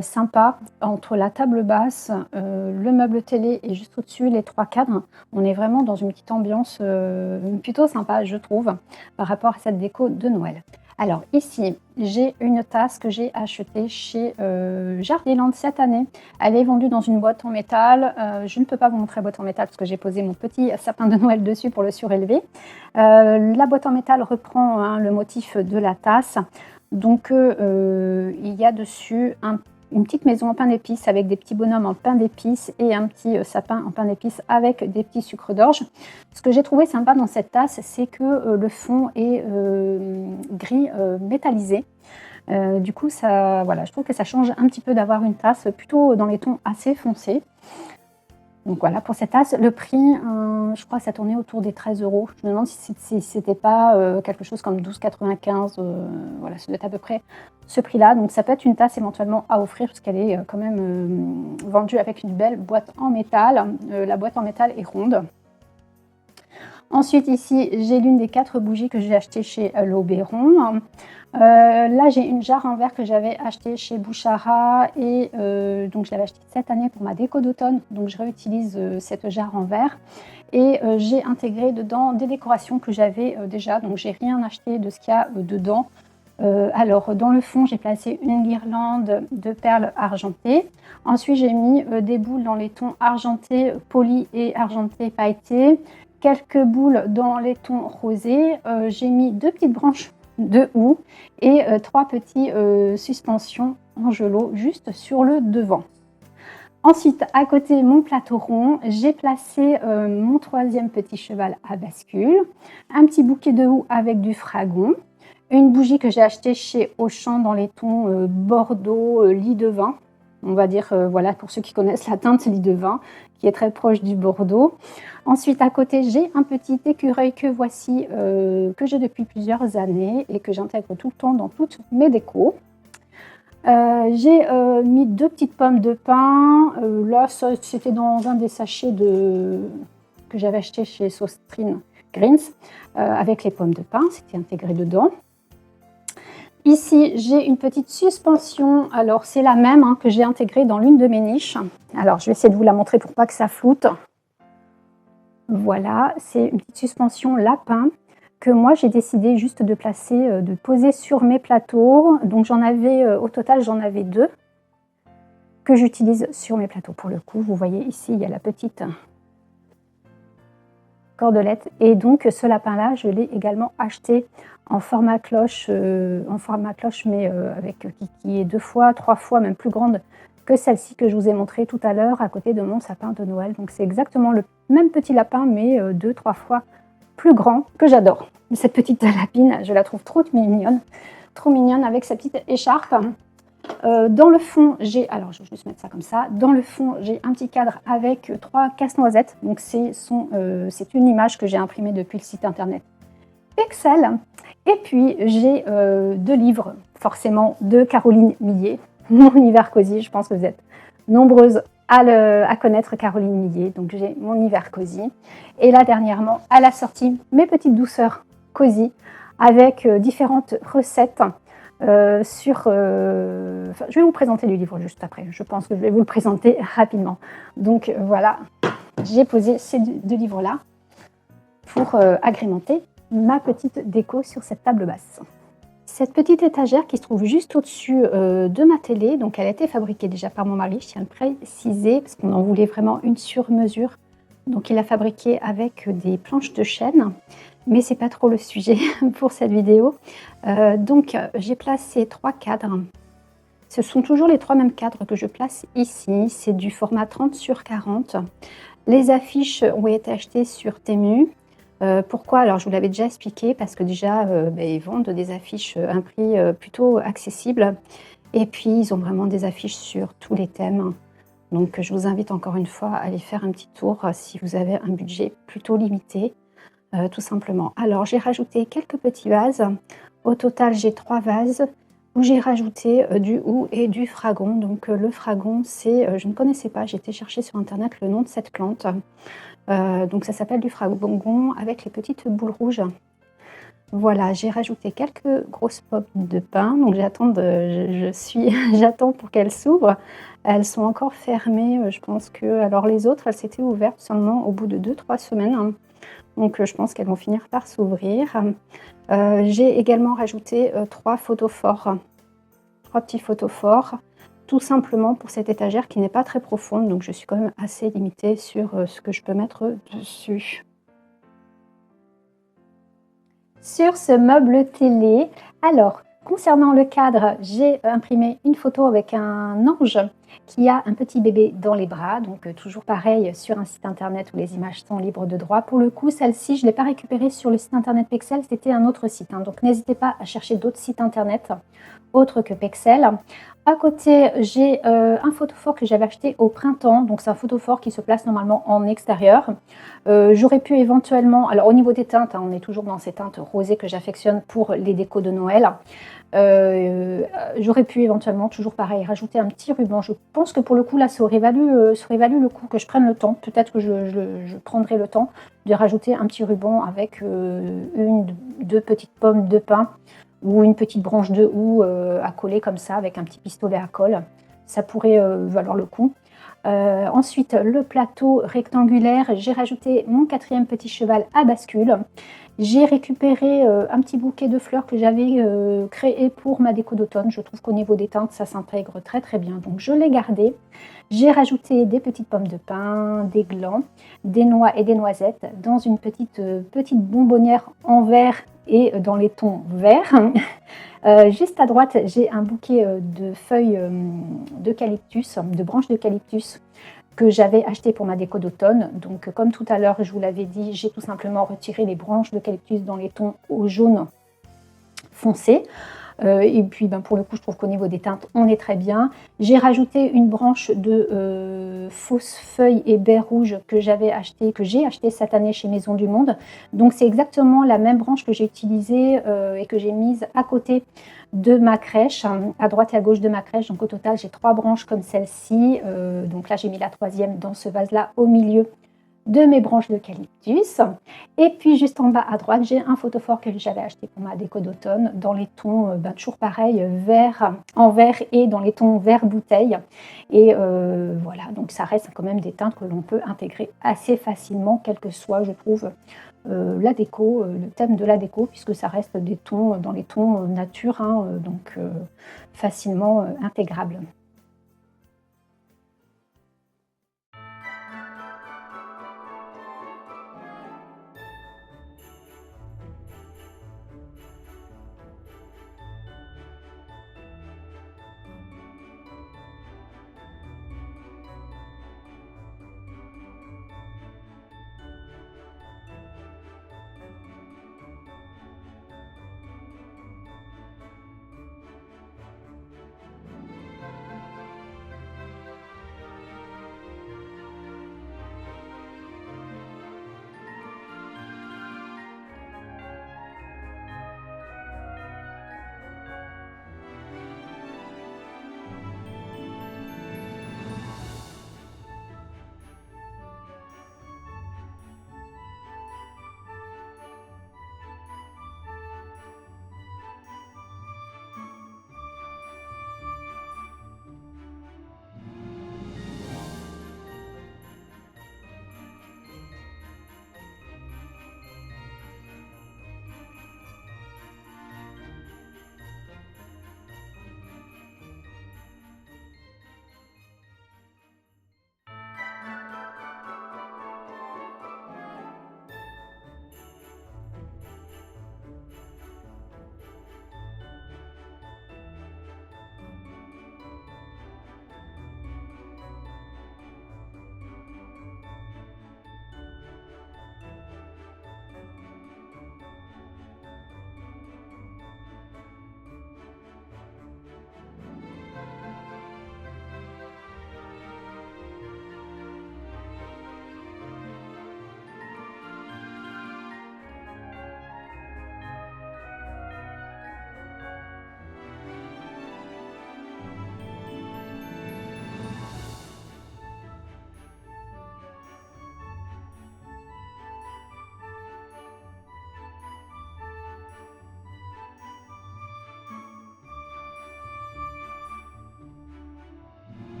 sympa entre la table basse, le meuble télé et juste au-dessus les trois cadres. On est vraiment dans une petite ambiance plutôt sympa, je trouve, par rapport à cette déco de Noël. Alors ici, j'ai une tasse que j'ai achetée chez Jardiland cette année. Elle est vendue dans une boîte en métal. Je ne peux pas vous montrer la boîte en métal parce que j'ai posé mon petit sapin de Noël dessus pour le surélever. La boîte en métal reprend hein, le motif de la tasse. Donc il y a dessus une petite maison en pain d'épices avec des petits bonhommes en pain d'épices et un petit sapin en pain d'épices avec des petits sucres d'orge. Ce que j'ai trouvé sympa dans cette tasse, c'est que le fond est gris métallisé. Du coup, ça, voilà, je trouve que ça change un petit peu d'avoir une tasse plutôt dans les tons assez foncés. Donc voilà, pour cette tasse, le prix, je crois que ça tournait autour des 13 €. Je me demande si c'était pas quelque chose comme 12,95 €. Voilà, ça doit être à peu près ce prix-là. Donc ça peut être une tasse éventuellement à offrir parce qu'elle est quand même vendue avec une belle boîte en métal. La boîte en métal est ronde. Ensuite, ici, j'ai l'une des 4 bougies que j'ai achetées chez L'Oberon. Là, j'ai une jarre en verre que j'avais achetée chez Bouchara et donc je l'avais achetée cette année pour ma déco d'automne. Donc, je réutilise cette jarre en verre et j'ai intégré dedans des décorations que j'avais déjà. Donc, j'ai rien acheté de ce qu'il y a dedans. Alors, dans le fond, j'ai placé une guirlande de perles argentées. Ensuite, j'ai mis des boules dans les tons argenté poli et argenté pailleté. Quelques boules dans les tons rosés. J'ai mis 2 petites branches de houx et 3 petites suspensions en gelot juste sur le devant. Ensuite, à côté mon plateau rond, j'ai placé mon 3e petit cheval à bascule, un petit bouquet de houx avec du fragon, une bougie que j'ai achetée chez Auchan dans les tons bordeaux, lit de vin. On va dire, voilà, pour ceux qui connaissent la teinte lit de vin, qui est très proche du bordeaux. Ensuite, à côté, j'ai un petit écureuil que voici, que j'ai depuis plusieurs années et que j'intègre tout le temps dans toutes mes décos. J'ai mis 2 petites pommes de pin. Là, c'était dans un des sachets que j'avais acheté chez Sostrine Greens, avec les pommes de pin, c'était intégré dedans. Ici, j'ai une petite suspension. Alors, c'est la même hein, que j'ai intégrée dans l'une de mes niches. Alors, je vais essayer de vous la montrer pour pas que ça floute. Voilà, c'est une petite suspension lapin que moi, j'ai décidé juste de placer, de poser sur mes plateaux. Donc, j'en avais, au total, j'en avais 2 que j'utilise sur mes plateaux. Pour le coup, vous voyez ici, il y a la petite cordelette. Et donc, ce lapin-là, je l'ai également acheté en format cloche, mais avec qui est 2 fois, 3 fois, même plus grande que celle-ci que je vous ai montrée tout à l'heure à côté de mon sapin de Noël. Donc c'est exactement le même petit lapin, mais 2-3 fois plus grand, que j'adore. Cette petite lapine, je la trouve trop mignonne avec sa petite écharpe. Dans le fond, alors je vais juste mettre ça comme ça. Dans le fond, j'ai un petit cadre avec 3 casse-noisettes. Donc c'est une image que j'ai imprimée depuis le site internet Excel. Et puis j'ai 2 livres, forcément, de Caroline Millet, mon hiver cosy. Je pense que vous êtes nombreuses à connaître Caroline Millet. Donc j'ai mon hiver cosy. Et là, dernièrement, elle a sorti mes petites douceurs cosy avec différentes recettes. Je vais vous présenter le livre juste après. Je pense que je vais vous le présenter rapidement. Donc voilà, j'ai posé ces 2 livres-là pour agrémenter ma petite déco sur cette table basse. Cette petite étagère qui se trouve juste au-dessus de ma télé, donc elle a été fabriquée déjà par mon mari, je tiens à le préciser, parce qu'on en voulait vraiment une sur mesure. Donc il l'a fabriquée avec des planches de chêne, mais c'est pas trop le sujet pour cette vidéo. Donc j'ai placé 3 cadres. Ce sont toujours les 3 mêmes cadres que je place ici. C'est du format 30/40. Les affiches ont été achetées sur Temu. Pourquoi? Alors je vous l'avais déjà expliqué, parce que déjà ils vendent des affiches à un prix plutôt accessible. Et puis ils ont vraiment des affiches sur tous les thèmes. Donc je vous invite encore une fois à aller faire un petit tour si vous avez un budget plutôt limité. Tout simplement. Alors j'ai rajouté quelques petits vases. Au total j'ai 3 vases où j'ai rajouté, du hou et du fragon. Donc, le fragon, c'est, je ne connaissais pas, j'ai été chercher sur internet le nom de cette plante. Donc ça s'appelle du fragon avec les petites boules rouges. Voilà, j'ai rajouté quelques grosses pommes de pin, donc je suis j'attends pour qu'elles s'ouvrent. Elles sont encore fermées, je pense que alors les autres, elles s'étaient ouvertes seulement au bout de 2 3 semaines, hein, donc je pense qu'elles vont finir par s'ouvrir. J'ai également rajouté, 3 photophores, 3 petits photophores, tout simplement pour cette étagère qui n'est pas très profonde, donc je suis quand même assez limitée sur, ce que je peux mettre dessus. Sur ce meuble télé, alors concernant le cadre, j'ai imprimé une photo avec un ange qui a un petit bébé dans les bras, donc toujours pareil sur un site internet où les images sont libres de droit. Pour le coup, celle-ci, je ne l'ai pas récupérée sur le site internet Pexel, c'était un autre site, hein, donc n'hésitez pas à chercher d'autres sites internet autres que Pexel. À côté, j'ai un photophore que j'avais acheté au printemps, donc c'est un photophore qui se place normalement en extérieur. J'aurais pu éventuellement, alors au niveau des teintes, hein, on est toujours dans ces teintes rosées que j'affectionne pour les décos de Noël. J'aurais pu éventuellement, toujours pareil, rajouter un petit ruban. Je pense que pour le coup, là, ça aurait valu le coup que je prenne le temps. Peut-être que je prendrai le temps de rajouter un petit ruban avec deux petites pommes de pin ou une petite branche de houx à coller comme ça avec un petit pistolet à colle. Ça pourrait valoir le coup. Ensuite, le plateau rectangulaire, j'ai rajouté mon quatrième petit cheval à bascule. J'ai récupéré un petit bouquet de fleurs que j'avais créé pour ma déco d'automne. Je trouve qu'au niveau des teintes, ça s'intègre très très bien. Donc je l'ai gardé. J'ai rajouté des petites pommes de pin, des glands, des noix et des noisettes dans une petite bonbonnière en verre et dans les tons verts. Juste à droite, j'ai un bouquet de feuilles d'eucalyptus, de branches d'eucalyptus que j'avais acheté pour ma déco d'automne. Donc, comme tout à l'heure, je vous l'avais dit, j'ai tout simplement retiré les branches d'eucalyptus dans les tons au jaune foncé. Et puis, pour le coup, je trouve qu'au niveau des teintes, on est très bien. J'ai rajouté une branche de fausses feuilles et baies rouges que j'ai acheté cette année chez Maison du Monde. Donc, c'est exactement la même branche que j'ai utilisée et que j'ai mise à côté de ma crèche, à droite et à gauche de ma crèche. Donc, au total, j'ai 3 branches comme celle-ci. Donc là, j'ai mis la troisième dans ce vase-là au milieu de mes branches d'eucalyptus. Et puis juste en bas à droite, j'ai un photophore que j'avais acheté pour ma déco d'automne dans les tons, toujours pareil, vert en vert et dans les tons vert bouteille. Et voilà, donc ça reste quand même des teintes que l'on peut intégrer assez facilement, quel que soit, je trouve, la déco, le thème de la déco, puisque ça reste des tons dans les tons nature, hein, donc facilement intégrable.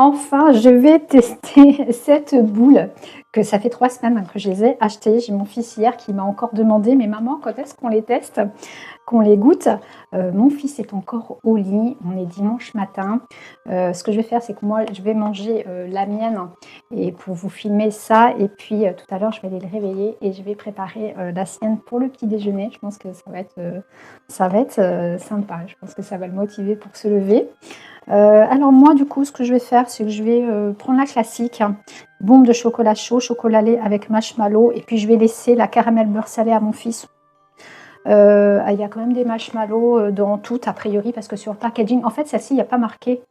Enfin, je vais tester cette boule que ça fait 3 semaines que je les ai achetées. J'ai mon fils hier qui m'a encore demandé, mais maman, quand est-ce qu'on les teste, qu'on les goûte? Mon fils est encore au lit, on est dimanche matin. Ce que je vais faire, c'est que moi, je vais manger la mienne et pour vous filmer ça. Et puis tout à l'heure, je vais aller le réveiller et je vais préparer la sienne pour le petit déjeuner. Je pense que ça va être sympa. Je pense que ça va le motiver pour se lever. Alors moi, du coup, ce que je vais faire, c'est que je vais prendre la classique, hein, bombe de chocolat chaud, chocolat lait avec marshmallow, et puis je vais laisser la caramel beurre salé à mon fils. Il y a quand même des marshmallows dans tout, a priori, parce que sur le packaging, en fait, celle-ci, il n'y a pas marqué.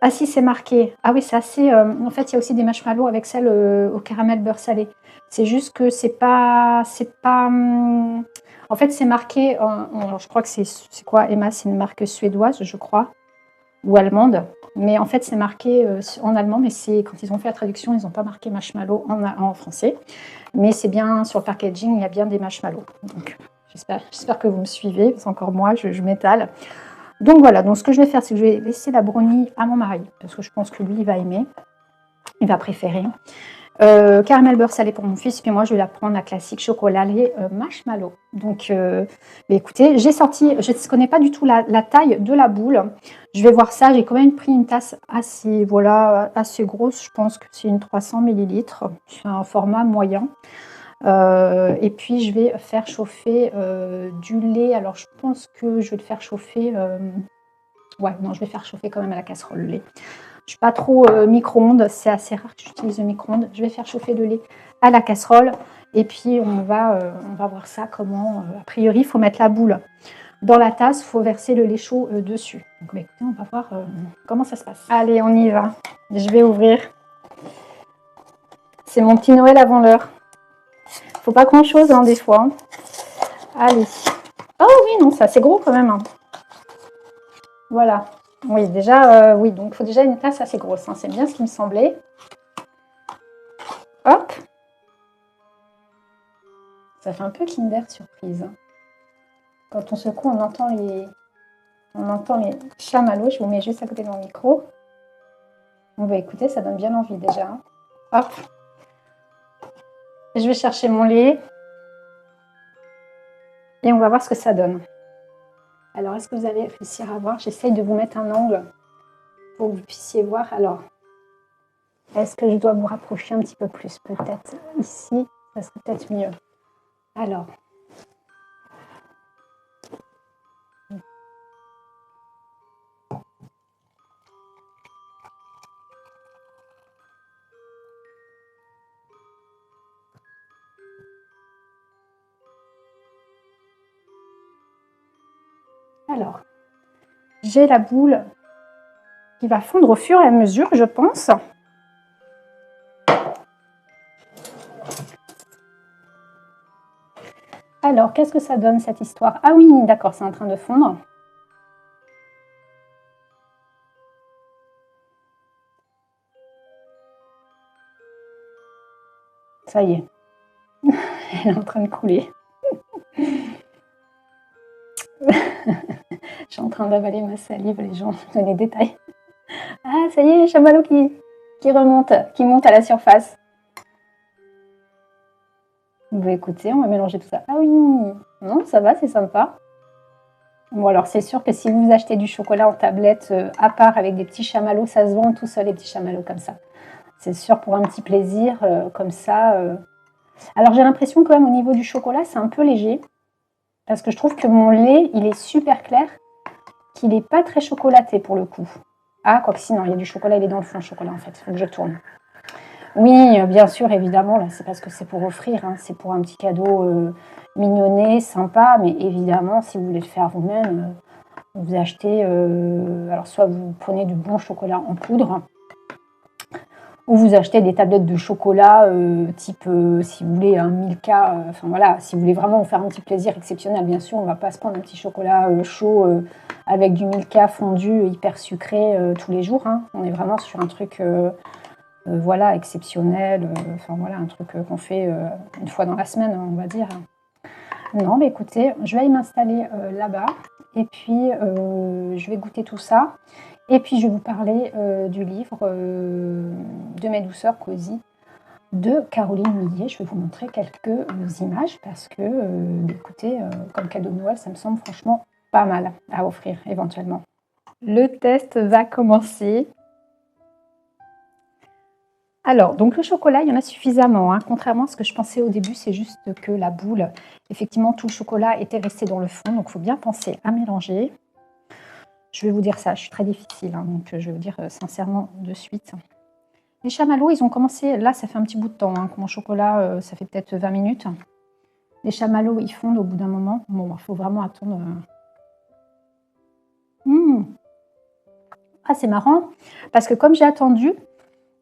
Ah si, c'est marqué. Ah oui, c'est assez... en fait, il y a aussi des marshmallows avec celle au caramel beurre salé. C'est juste que c'est pas... En fait, c'est marqué... alors, je crois que c'est quoi, Emma? C'est une marque suédoise, je crois. Ou allemande, mais en fait c'est marqué en allemand, mais c'est quand ils ont fait la traduction, ils n'ont pas marqué marshmallow en français, mais c'est bien sur le packaging, il y a bien des marshmallows. Donc j'espère que vous me suivez, c'est encore moi, je m'étale. Donc voilà, donc ce que je vais faire, c'est que je vais laisser la brownie à mon mari, parce que je pense que lui il va aimer, il va préférer. Caramel beurre salé pour mon fils, puis moi je vais la prendre la classique chocolat lait marshmallow. Donc écoutez, j'ai sorti, je ne connais pas du tout la taille de la boule. Je vais voir ça, j'ai quand même pris une tasse assez, voilà, assez grosse, je pense que c'est une 300 ml, c'est un format moyen. Et puis je vais faire chauffer du lait, alors je pense que je vais le faire chauffer, ouais non je vais faire chauffer quand même à la casserole le lait. Je ne suis pas trop micro-ondes, c'est assez rare que j'utilise le micro-ondes. Je vais faire chauffer le lait à la casserole et puis on va voir ça comment. A priori, il faut mettre la boule dans la tasse, il faut verser le lait chaud dessus. Donc bah, écoutez, on va voir comment ça se passe. Allez, on y va. Je vais ouvrir. C'est mon petit Noël avant l'heure. Il ne faut pas grand-chose hein, des fois. Allez. Oh oui, non, c'est assez gros quand même. Hein. Voilà. Oui, déjà, oui, donc il faut déjà une tasse assez grosse. Hein. C'est bien ce qui me semblait. Hop. Ça fait un peu Kinder Surprise. Hein. Quand on secoue, on entend les chamallows. Je vous mets juste à côté de mon micro. On va écouter, ça donne bien envie déjà. Hein. Hop. Je vais chercher mon lait. Et on va voir ce que ça donne. Alors, est-ce que vous allez réussir à voir? J'essaye de vous mettre un angle pour que vous puissiez voir. Alors, est-ce que je dois vous rapprocher un petit peu plus? Peut-être ici, ça serait peut-être mieux. Alors. Alors, j'ai la boule qui va fondre au fur et à mesure, je pense. Alors, qu'est-ce que ça donne cette histoire? Ah oui, d'accord, c'est en train de fondre. Ça y est. Elle est en train de couler. Je suis en train d'avaler ma salive, les gens, dans les détails. Ah, ça y est, chamallow qui remonte, qui monte à la surface. Bon, écoutez, on va mélanger tout ça. Ah oui, non, ça va, c'est sympa. Bon, alors c'est sûr que si vous achetez du chocolat en tablette à part avec des petits chamallows, ça se vend tout seul, les petits chamallows comme ça. C'est sûr, pour un petit plaisir, comme ça. Alors j'ai l'impression quand même au niveau du chocolat, c'est un peu léger. Parce que je trouve que mon lait, il est super clair, qu'il n'est pas très chocolaté pour le coup. Ah, quoique sinon, il y a du chocolat, il est dans le fond, le chocolat en fait. Il faut que je tourne. Oui, bien sûr, évidemment, là, c'est parce que c'est pour offrir, hein, c'est pour un petit cadeau mignonné, sympa, mais évidemment, si vous voulez le faire vous-même, vous achetez, alors soit vous prenez du bon chocolat en poudre, ou vous achetez des tablettes de chocolat type, si vous voulez, un Milka, enfin voilà, si vous voulez vraiment vous faire un petit plaisir exceptionnel, bien sûr, on ne va pas se prendre un petit chocolat chaud avec du Milka fondu hyper sucré tous les jours, hein. On est vraiment sur un truc... voilà, exceptionnel, enfin voilà, un truc qu'on fait une fois dans la semaine, on va dire. Non, mais écoutez, je vais aller m'installer là-bas, et puis je vais goûter tout ça. Et puis, je vais vous parler du livre de mes douceurs cosy de Caroline Millet. Je vais vous montrer quelques images parce que, écoutez, comme cadeau de Noël, ça me semble franchement pas mal à offrir éventuellement. Le test va commencer. Alors, donc le chocolat, il y en a suffisamment, hein. Contrairement à ce que je pensais au début, c'est juste que la boule, effectivement, tout le chocolat était resté dans le fond. Donc, il faut bien penser à mélanger. Je vais vous dire ça, je suis très difficile, hein, donc je vais vous dire sincèrement de suite. Les chamallows, ils ont commencé, là, ça fait un petit bout de temps, hein, que mon chocolat, ça fait peut-être 20 minutes. Les chamallows, ils fondent au bout d'un moment. Bon, il faut vraiment attendre. Ah, c'est marrant, parce que comme j'ai attendu,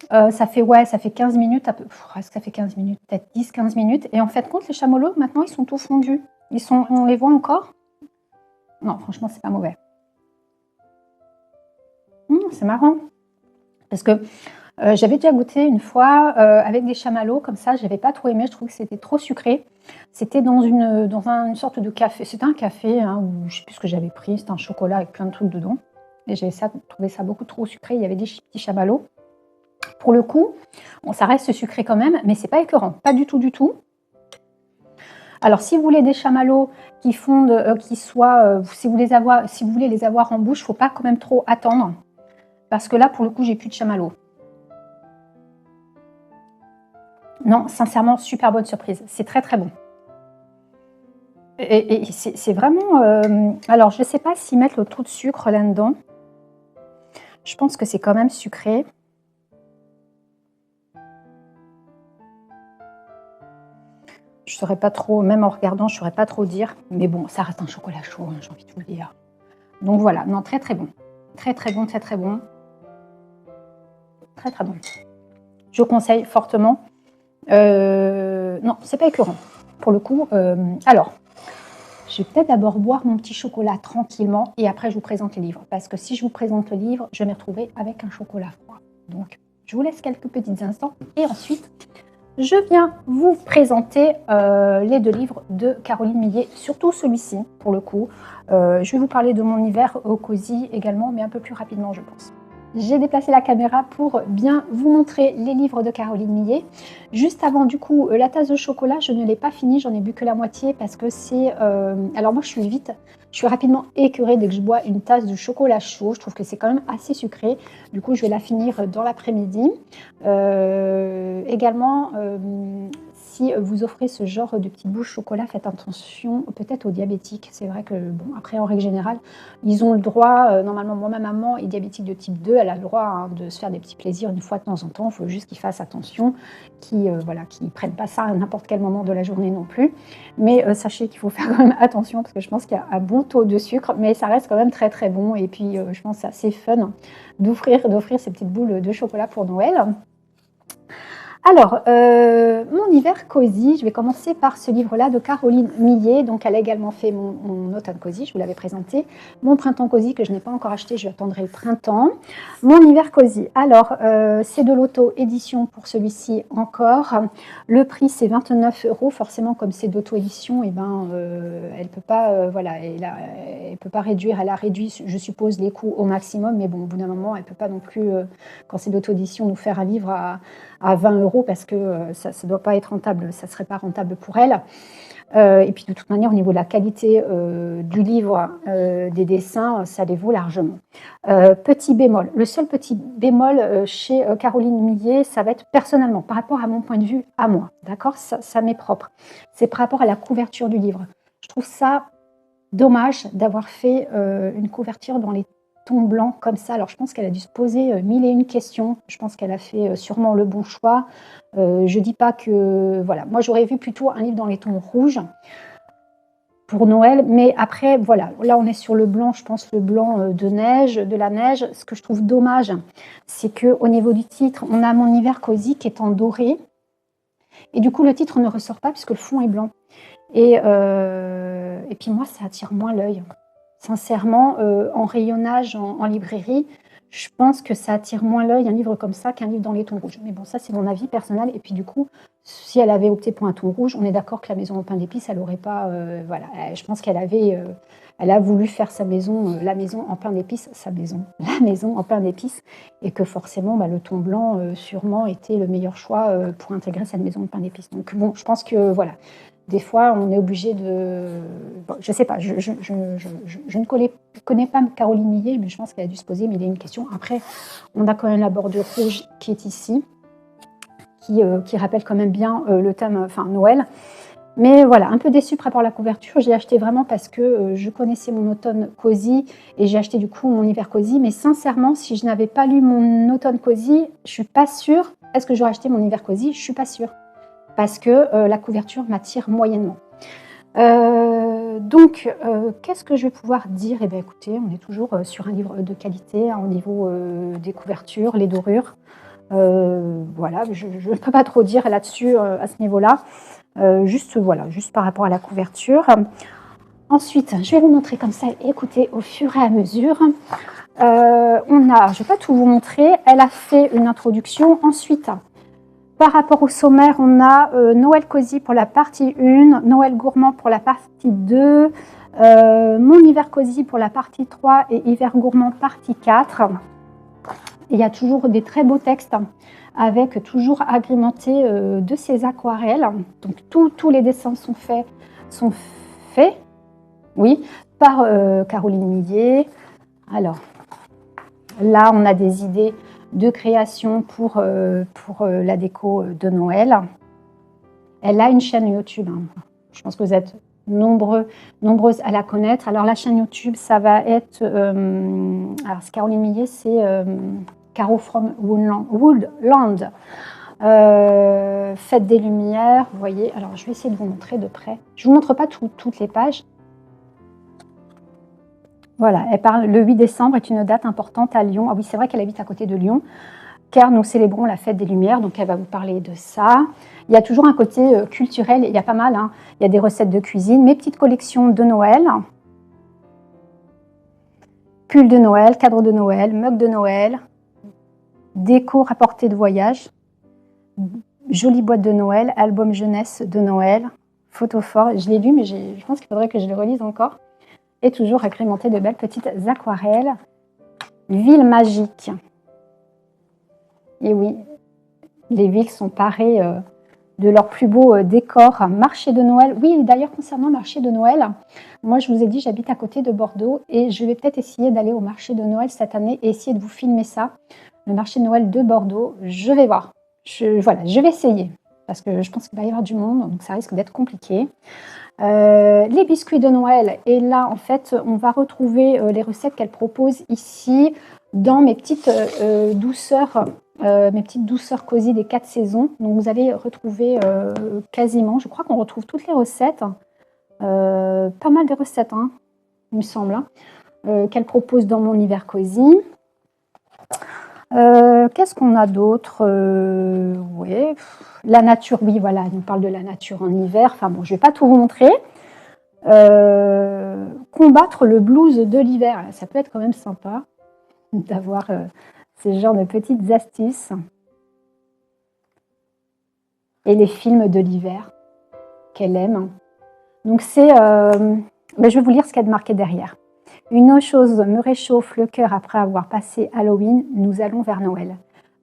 ça fait 15 minutes, est-ce que ça fait 15 minutes, peut-être 10-15 minutes. Et en fait, compte, les chamallows, maintenant, ils sont tout fondus. On les voit encore? Non, franchement, c'est pas mauvais. C'est marrant. Parce que j'avais déjà goûté une fois avec des chamallows, comme ça, je n'avais pas trop aimé, je trouvais que c'était trop sucré. C'était dans une sorte de café. C'était un café, hein, où je ne sais plus ce que j'avais pris, c'était un chocolat avec plein de trucs dedans. Et j'avais trouvé ça beaucoup trop sucré, il y avait des petits chamallows. Pour le coup, bon, ça reste sucré quand même, mais c'est pas écœurant, pas du tout, du tout. Alors, si vous voulez des chamallows qui fondent, si vous voulez les avoir en bouche, il ne faut pas quand même trop attendre. Parce que là, pour le coup, j'ai plus de chamallows. Non, sincèrement, super bonne surprise. C'est très, très bon. Et c'est vraiment... alors, je ne sais pas s'ils mettent le taux de sucre là-dedans. Je pense que c'est quand même sucré. Je ne saurais pas trop, même en regardant, je ne saurais pas trop dire. Mais bon, ça reste un chocolat chaud, hein, j'ai envie de vous le dire. Donc voilà, non, très, très bon. Très, très bon, très, très bon. Très, très bon. Je conseille fortement. Non, c'est pas écœurant. Pour le coup, alors, je vais peut-être d'abord boire mon petit chocolat tranquillement et après je vous présente le livre. Parce que si je vous présente le livre, je vais me retrouver avec un chocolat froid. Donc, je vous laisse quelques petits instants et ensuite, je viens vous présenter les deux livres de Caroline Millet, surtout celui-ci, pour le coup. Je vais vous parler de mon hiver au cosy également, mais un peu plus rapidement, je pense. J'ai déplacé la caméra pour bien vous montrer les livres de Caroline Millet. Juste avant, du coup, la tasse de chocolat, je ne l'ai pas finie, j'en ai bu que la moitié parce que c'est... alors moi, je suis rapidement écœurée dès que je bois une tasse de chocolat chaud. Je trouve que c'est quand même assez sucré. Du coup, je vais la finir dans l'après-midi. Également, si vous offrez ce genre de petites bouches chocolat, faites attention peut-être aux diabétiques. C'est vrai que, bon, après, en règle générale, ils ont le droit, normalement, moi, ma maman est diabétique de type 2, elle a le droit, hein, de se faire des petits plaisirs une fois de temps en temps. Il faut juste qu'ils fassent attention, qu'ils ne prennent pas ça à n'importe quel moment de la journée non plus. Mais sachez qu'il faut faire quand même attention parce que je pense qu'il y a un bon taux de sucre, mais ça reste quand même très très bon. Et puis, je pense que c'est assez fun d'offrir ces petites boules de chocolat pour Noël. Alors, mon hiver cosy, je vais commencer par ce livre-là de Caroline Millet. Donc, elle a également fait mon automne cosy, je vous l'avais présenté. Mon printemps cosy que je n'ai pas encore acheté, je attendrai le printemps. Mon hiver cosy, alors, c'est de l'auto-édition pour celui-ci encore. Le prix, c'est 29 €. Forcément, comme c'est d'auto-édition, eh ben, elle peut pas, elle peut pas réduire. Elle a réduit, je suppose, les coûts au maximum. Mais bon, au bout d'un moment, elle peut pas non plus, quand c'est d'auto-édition, nous faire un livre à 20 € parce que ça ne doit pas être rentable, ça ne serait pas rentable pour elle. Et puis de toute manière, au niveau de la qualité du livre, des dessins, ça les vaut largement. Petit bémol, le seul petit bémol chez Caroline Millet, ça va être personnellement, par rapport à mon point de vue, à moi, d'accord, ça m'est propre. C'est par rapport à la couverture du livre. Je trouve ça dommage d'avoir fait une couverture dans les tons blancs comme ça. Alors, je pense qu'elle a dû se poser 1001 questions. Je pense qu'elle a fait sûrement le bon choix. Je dis pas que... Voilà, moi, j'aurais vu plutôt un livre dans les tons rouges pour Noël. Mais après, voilà, là, on est sur le blanc, je pense, le blanc de la neige. Ce que je trouve dommage, c'est qu'au niveau du titre, on a Mon hiver cosy qui est en doré. Et du coup, le titre ne ressort pas puisque le fond est blanc. Et puis moi, ça attire moins l'œil. Sincèrement, en rayonnage, en librairie, je pense que ça attire moins l'œil, un livre comme ça, qu'un livre dans les tons rouges. Mais bon, ça, c'est mon avis personnel. Et puis, du coup, si elle avait opté pour un ton rouge, on est d'accord que la maison en pain d'épices, elle n'aurait pas... voilà, je pense qu'elle avait... elle a voulu faire sa maison, la maison en pain d'épices, sa maison, la maison en pain d'épices, et que forcément, le ton blanc, sûrement, était le meilleur choix pour intégrer cette maison en pain d'épices. Donc, bon, je pense que, voilà, des fois, on est obligé de... Bon, je ne sais pas, je ne connais pas Caroline Millet, mais je pense qu'elle a dû se poser mille et une questions. Après, on a quand même la bordure rouge qui est ici, qui rappelle quand même bien le thème, enfin Noël. Mais voilà, un peu déçue par rapport à la couverture. J'ai acheté vraiment parce que je connaissais mon automne cosy et j'ai acheté du coup mon hiver cosy. Mais sincèrement, si je n'avais pas lu mon automne cosy, je suis pas sûre. Est-ce que j'aurais acheté mon hiver cosy? Je suis pas sûre. Parce que la couverture m'attire moyennement. Donc, qu'est-ce que je vais pouvoir dire? Eh bien, écoutez, on est toujours sur un livre de qualité au niveau des couvertures, les dorures. Voilà, je ne peux pas trop dire là-dessus à ce niveau-là. Juste par rapport à la couverture. Ensuite, je vais vous montrer comme ça, écoutez, au fur et à mesure. Je ne vais pas tout vous montrer. Elle a fait une introduction. Ensuite, par rapport au sommaire, on a Noël Cosy pour la partie 1, Noël Gourmand pour la partie 2, Mon Hiver Cosy pour la partie 3 et Hiver Gourmand partie 4. Il y a toujours des très beaux textes avec toujours agrémentés de ces aquarelles. Donc tous les dessins sont faits, oui, par Caroline Millet. Alors là, on a des idées de création pour la déco de Noël. Elle a une chaîne YouTube. Je pense que vous êtes nombreuses à la connaître. Alors la chaîne YouTube, ça va être... alors Caroline Millet, c'est Caro from Woodland. Fête des Lumières, vous voyez. Alors je vais essayer de vous montrer de près. Je ne vous montre pas toutes les pages. Voilà, elle parle, le 8 décembre est une date importante à Lyon. Ah oui, c'est vrai qu'elle habite à côté de Lyon, car nous célébrons la fête des Lumières, donc elle va vous parler de ça. Il y a toujours un côté culturel, il y a pas mal, hein. Il y a des recettes de cuisine, mes petites collections de Noël, pulls de Noël, cadres de Noël, mugs de Noël, déco rapportée de voyage, jolie boîte de Noël, album jeunesse de Noël, photo fort. Je l'ai lu, mais je pense qu'il faudrait que je le relise encore. Et toujours agrémenté de belles petites aquarelles. Ville magique. Et oui, les villes sont parées de leurs plus beaux décors. Marché de Noël. Oui, d'ailleurs, concernant le marché de Noël, moi, je vous ai dit, j'habite à côté de Bordeaux et je vais peut-être essayer d'aller au marché de Noël cette année et essayer de vous filmer ça. Le marché de Noël de Bordeaux, je vais voir. Je vais essayer parce que je pense qu'il va y avoir du monde, donc ça risque d'être compliqué. Les biscuits de Noël, et là en fait on va retrouver les recettes qu'elle propose ici dans mes petites douceurs cosy des 4 saisons. Donc vous allez retrouver quasiment, je crois qu'on retrouve toutes les recettes, pas mal de recettes, hein, il me semble, hein, qu'elle propose dans mon hiver cosy. Qu'est-ce qu'on a d'autre? Oui, la nature, oui, voilà, elle nous parle de la nature en hiver. Enfin bon, je ne vais pas tout vous montrer. Combattre le blues de l'hiver, ça peut être quand même sympa d'avoir ces genres de petites astuces. Et les films de l'hiver qu'elle aime. Donc c'est, je vais vous lire ce qu'il y a de marqué derrière. Une chose me réchauffe le cœur après avoir passé Halloween, nous allons vers Noël.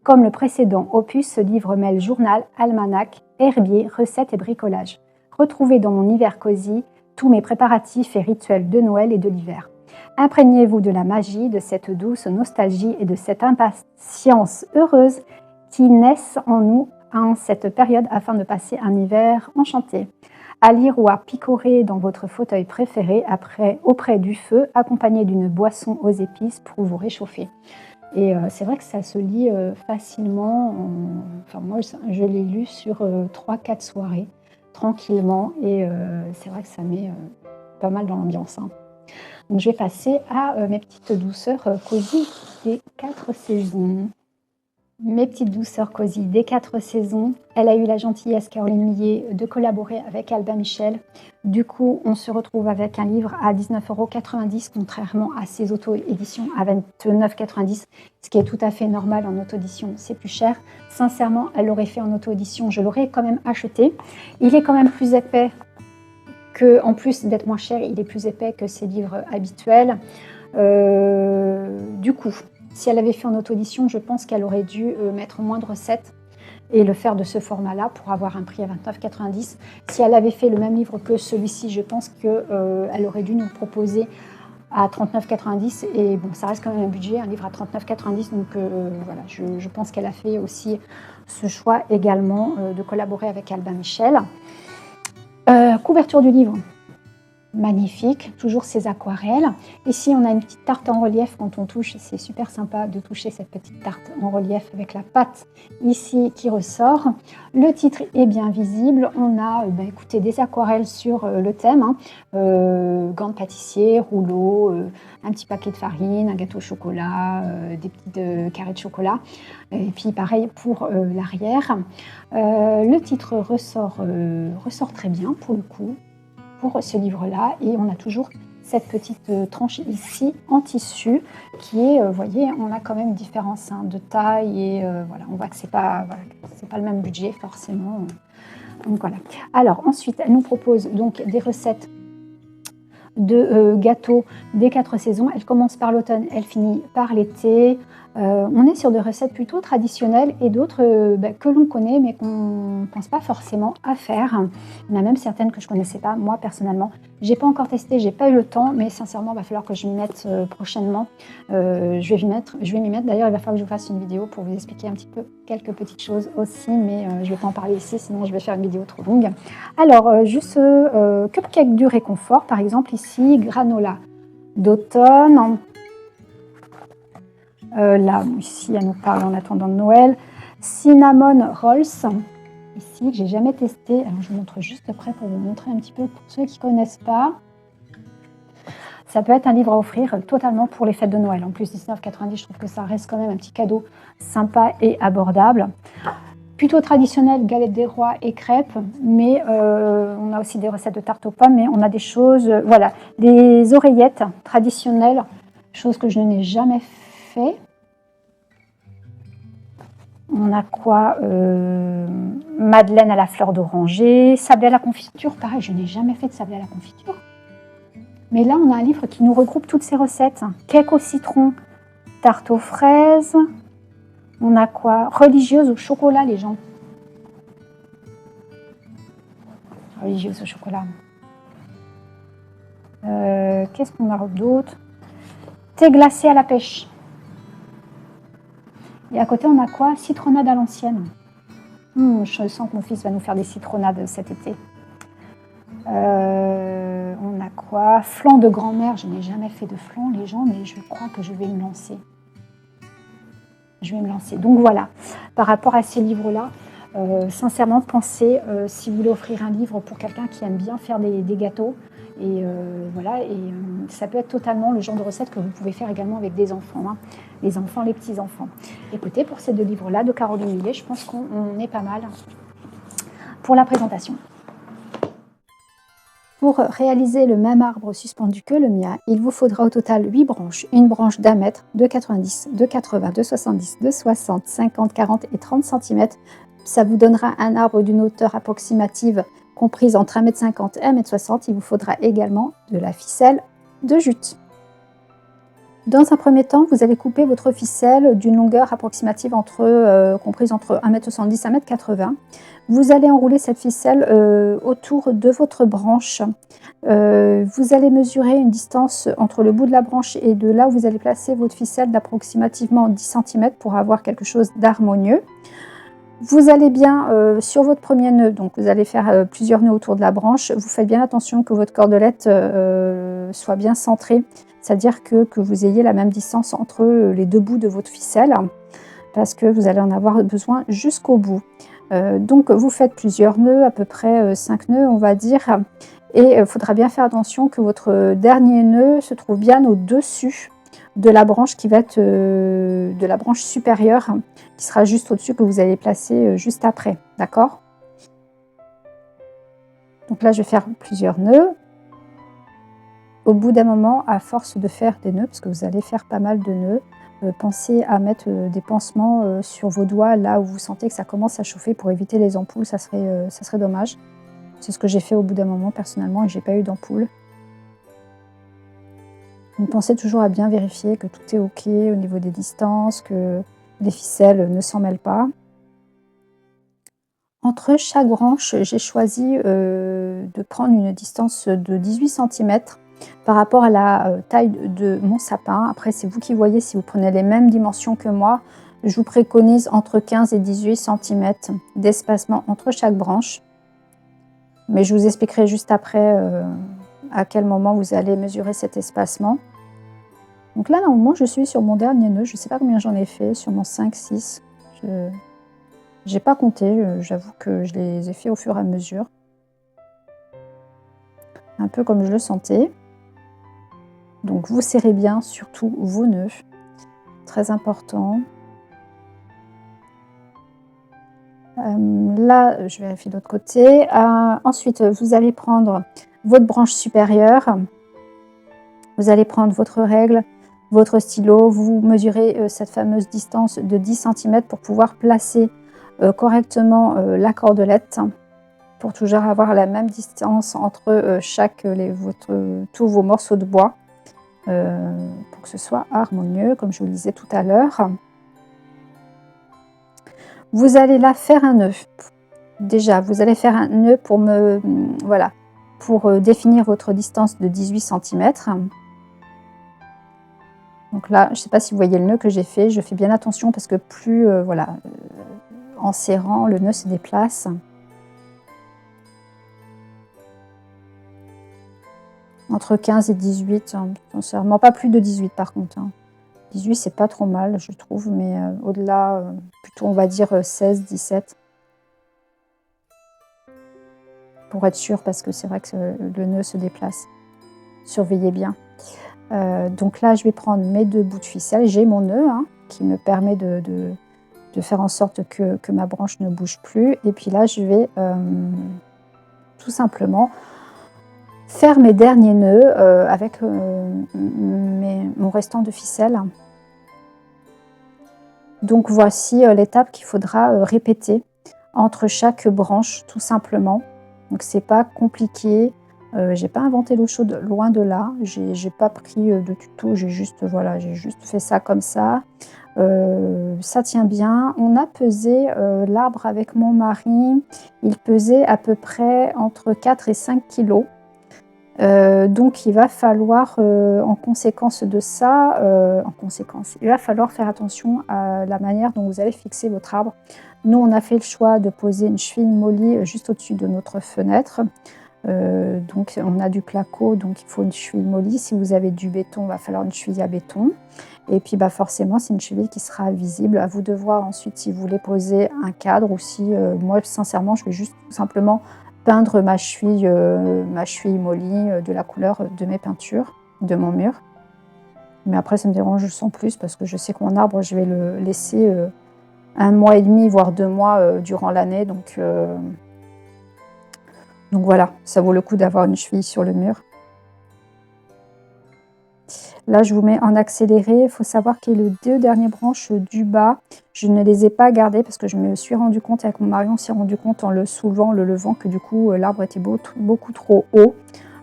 Comme le précédent opus, ce livre mêle journal, almanach, herbier, recettes et bricolage. Retrouvez dans mon hiver cosy tous mes préparatifs et rituels de Noël et de l'hiver. Imprégnez-vous de la magie, de cette douce nostalgie et de cette impatience heureuse qui naissent en nous en cette période afin de passer un hiver enchanté. À lire ou à picorer dans votre fauteuil préféré auprès du feu, accompagné d'une boisson aux épices pour vous réchauffer. Et c'est vrai que ça se lit facilement. Enfin, moi, je l'ai lu sur 3-4 soirées, tranquillement. Et c'est vrai que ça met pas mal dans l'ambiance, hein. Donc, je vais passer à mes petites douceurs cosy des 4 saisons. Mes petites douceurs cosy des 4 saisons, elle a eu la gentillesse, Caroline Millet, de collaborer avec Albin Michel. Du coup, on se retrouve avec un livre à 19,90 €, contrairement à ses auto-éditions à 29,90 €, ce qui est tout à fait normal en auto-édition, c'est plus cher. Sincèrement, elle l'aurait fait en auto-édition, je l'aurais quand même acheté. Il est quand même plus épais que, en plus d'être moins cher, il est plus épais que ses livres habituels. Du coup, si elle avait fait en auto-édition, je pense qu'elle aurait dû mettre moins de recettes et le faire de ce format-là pour avoir un prix à 29,90 €. Si elle avait fait le même livre que celui-ci, je pense qu'elle aurait dû nous le proposer à 39,90 €. Et bon, ça reste quand même un budget, un livre à 39,90 €. Donc voilà, je pense qu'elle a fait aussi ce choix également de collaborer avec Albin Michel. Couverture du livre. Magnifique, toujours ces aquarelles. Ici, on a une petite tarte en relief quand on touche. C'est super sympa de toucher cette petite tarte en relief avec la pâte ici qui ressort. Le titre est bien visible. On a écoutez, des aquarelles sur le thème. Gants de pâtissier, rouleau, un petit paquet de farine, un gâteau au chocolat, des petits carrés de chocolat. Et puis pareil pour l'arrière. Le titre ressort très bien pour le coup. Pour ce livre-là, et on a toujours cette petite tranche ici en tissu qui est, vous voyez, on a quand même une différence de taille et voilà, on voit que c'est pas le même budget forcément. Donc voilà. Alors ensuite, elle nous propose donc des recettes de gâteaux des 4 saisons. Elle commence par l'automne, elle finit par l'été. On est sur des recettes plutôt traditionnelles et d'autres que l'on connaît mais qu'on ne pense pas forcément à faire. Il y en a même certaines que je ne connaissais pas, moi personnellement. Je n'ai pas encore testé, je n'ai pas eu le temps, mais sincèrement, il va falloir que je m'y mette prochainement. Je vais m'y mettre. D'ailleurs, il va falloir que je vous fasse une vidéo pour vous expliquer un petit peu quelques petites choses aussi, mais je ne vais pas en parler ici, sinon je vais faire une vidéo trop longue. Alors, juste cupcake du réconfort, par exemple, ici, granola d'automne. Là, ici, elle nous parle en attendant de Noël. Cinnamon Rolls, ici, que j'ai jamais testé. Alors, je vous montre juste après pour vous montrer un petit peu pour ceux qui ne connaissent pas. Ça peut être un livre à offrir totalement pour les fêtes de Noël. En plus, 19,90 €, je trouve que ça reste quand même un petit cadeau sympa et abordable. Plutôt traditionnel, galette des rois et crêpes, mais on a aussi des recettes de tarte aux pommes, mais on a des choses, voilà, des oreillettes traditionnelles, chose que je n'ai jamais fait. On a quoi madeleine à la fleur d'oranger, sablé à la confiture. Pareil, je n'ai jamais fait de sablé à la confiture. Mais là, on a un livre qui nous regroupe toutes ces recettes. Cake au citron, tarte aux fraises. On a quoi? Religieuse au chocolat, les gens. Religieuse au chocolat. Qu'est-ce qu'on a d'autre? Thé glacé à la pêche. Et à côté, on a quoi? Citronnade à l'ancienne. Je sens que mon fils va nous faire des citronnades cet été. On a quoi? Flan de grand-mère. Je n'ai jamais fait de flan, les gens, mais je crois que je vais me lancer. Donc voilà, par rapport à ces livres-là, sincèrement, pensez, si vous voulez offrir un livre pour quelqu'un qui aime bien faire des gâteaux, et voilà, et ça peut être totalement le genre de recette que vous pouvez faire également avec des enfants, les enfants, les petits-enfants. Écoutez, pour ces 2 livres-là de Caroline Millet, je pense qu'on est pas mal pour la présentation. Pour réaliser le même arbre suspendu que le mien, il vous faudra au total 8 branches. Une branche d'1 mètre, de 90, de 80, de 70, de 60, 50, 40 et 30 cm. Ça vous donnera un arbre d'une hauteur approximative comprise entre 1,50 m et 1,60 m. Il vous faudra également de la ficelle de jute. Dans un premier temps, vous allez couper votre ficelle d'une longueur approximative comprise entre 1,70 m et 1,80 m. Vous allez enrouler cette ficelle autour de votre branche. Vous allez mesurer une distance entre le bout de la branche et de là où vous allez placer votre ficelle d'approximativement 10 cm pour avoir quelque chose d'harmonieux. Vous allez bien, sur votre premier nœud, donc vous allez faire plusieurs nœuds autour de la branche. Vous faites bien attention que votre cordelette soit bien centrée, c'est-à-dire que vous ayez la même distance entre les 2 bouts de votre ficelle, parce que vous allez en avoir besoin jusqu'au bout. Donc vous faites plusieurs nœuds, à peu près 5 nœuds on va dire, et il faudra bien faire attention que votre dernier nœud se trouve bien au-dessus de la branche qui va être de la branche supérieure qui sera juste au-dessus, que vous allez placer juste après, d'accord? Donc là, je vais faire plusieurs nœuds. Au bout d'un moment, à force de faire des nœuds, parce que vous allez faire pas mal de nœuds, pensez à mettre des pansements sur vos doigts, là où vous sentez que ça commence à chauffer, pour éviter les ampoules, ça serait dommage. C'est ce que j'ai fait au bout d'un moment personnellement et j'ai pas eu d'ampoule. Donc pensez toujours à bien vérifier que tout est ok au niveau des distances, que les ficelles ne s'en mêlent pas. Entre chaque branche, j'ai choisi de prendre une distance de 18 cm par rapport à la taille de mon sapin. Après, c'est vous qui voyez si vous prenez les mêmes dimensions que moi. Je vous préconise entre 15 et 18 cm d'espacement entre chaque branche. Mais je vous expliquerai juste après à quel moment vous allez mesurer cet espacement. Donc là, normalement, je suis sur mon dernier nœud. Je ne sais pas combien j'en ai fait, sur mon 5-6. Je n'ai pas compté, j'avoue que je les ai fait au fur et à mesure. Un peu comme je le sentais. Donc vous serrez bien surtout vos nœuds. Très important. Là, je vérifie de l'autre côté. Ensuite, vous allez prendre votre branche supérieure. Vous allez prendre votre règle, votre stylo. Vous mesurez cette fameuse distance de 10 cm pour pouvoir placer correctement la cordelette. Pour toujours avoir la même distance entre tous vos morceaux de bois. Pour que ce soit harmonieux, comme je vous le disais tout à l'heure. Vous allez là faire un nœud. Déjà, vous allez faire un nœud pour définir votre distance de 18 cm. Donc là, je ne sais pas si vous voyez le nœud que j'ai fait. Je fais bien attention parce que plus, en serrant, le nœud se déplace. Entre 15 et 18, sincèrement, pas plus de 18 par contre. 18, c'est pas trop mal, je trouve, mais au-delà, plutôt on va dire 16, 17. Pour être sûr, parce que c'est vrai que le nœud se déplace. Surveillez bien. Donc là, je vais prendre mes 2 bouts de ficelle. J'ai mon nœud qui me permet de faire en sorte que ma branche ne bouge plus. Et puis là, je vais tout simplement faire mes derniers nœuds avec mon restant de ficelle. Donc voici l'étape qu'il faudra répéter entre chaque branche, tout simplement. Donc c'est pas compliqué. J'ai pas inventé l'eau chaude, loin de là. J'ai pas pris de tuto, j'ai juste fait ça comme ça. Ça tient bien. On a pesé l'arbre avec mon mari. Il pesait à peu près entre 4 et 5 kilos. Donc il va falloir, en conséquence de ça, il va falloir faire attention à la manière dont vous allez fixer votre arbre. Nous, on a fait le choix de poser une cheville molly juste au-dessus de notre fenêtre. Donc on a du placo, donc il faut une cheville molly. Si vous avez du béton, il va falloir une cheville à béton. Et puis forcément, c'est une cheville qui sera visible. À vous de voir ensuite si vous voulez poser un cadre ou si, moi sincèrement, je vais juste tout simplement peindre ma cheville molly de la couleur de mes peintures, de mon mur. Mais après, ça me dérange sans plus parce que je sais que mon arbre, je vais le laisser 1 mois et demi, voire 2 mois durant l'année. Donc voilà, ça vaut le coup d'avoir une cheville sur le mur. Là, je vous mets en accéléré. Il faut savoir que les 2 dernières branches du bas, je ne les ai pas gardées parce que je me suis rendu compte, avec mon mari, on s'est rendu compte en le soulevant, le levant, que du coup, l'arbre était beaucoup trop haut.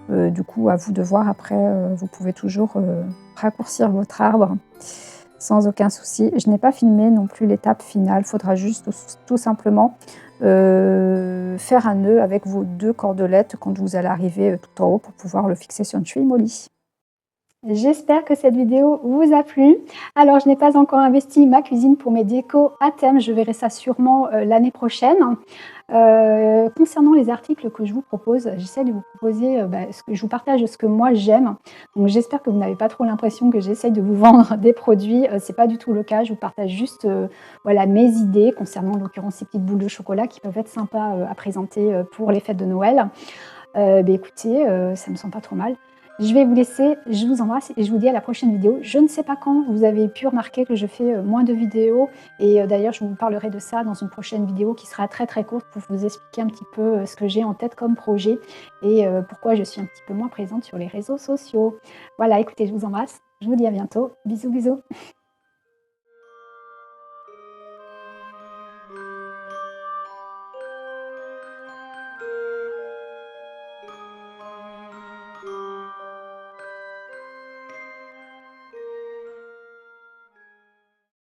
Du coup, à vous de voir. Après, vous pouvez toujours raccourcir votre arbre sans aucun souci. Je n'ai pas filmé non plus l'étape finale. Il faudra juste tout simplement faire un nœud avec vos 2 cordelettes quand vous allez arriver tout en haut pour pouvoir le fixer sur une cheville molly. J'espère que cette vidéo vous a plu. Alors, je n'ai pas encore investi ma cuisine pour mes décos à thème. Je verrai ça sûrement l'année prochaine. Concernant les articles que je vous propose, j'essaie de vous proposer, je vous partage ce que moi j'aime. Donc, j'espère que vous n'avez pas trop l'impression que j'essaye de vous vendre des produits. C'est pas du tout le cas. Je vous partage juste mes idées concernant, en l'occurrence, ces petites boules de chocolat qui peuvent être sympas à présenter pour les fêtes de Noël. Écoutez, ça me sent pas trop mal. Je vais vous laisser, je vous embrasse et je vous dis à la prochaine vidéo. Je ne sais pas quand, vous avez pu remarquer que je fais moins de vidéos et d'ailleurs je vous parlerai de ça dans une prochaine vidéo qui sera très courte pour vous expliquer un petit peu ce que j'ai en tête comme projet et pourquoi je suis un petit peu moins présente sur les réseaux sociaux. Voilà, écoutez, je vous embrasse, je vous dis à bientôt. Bisous, bisous.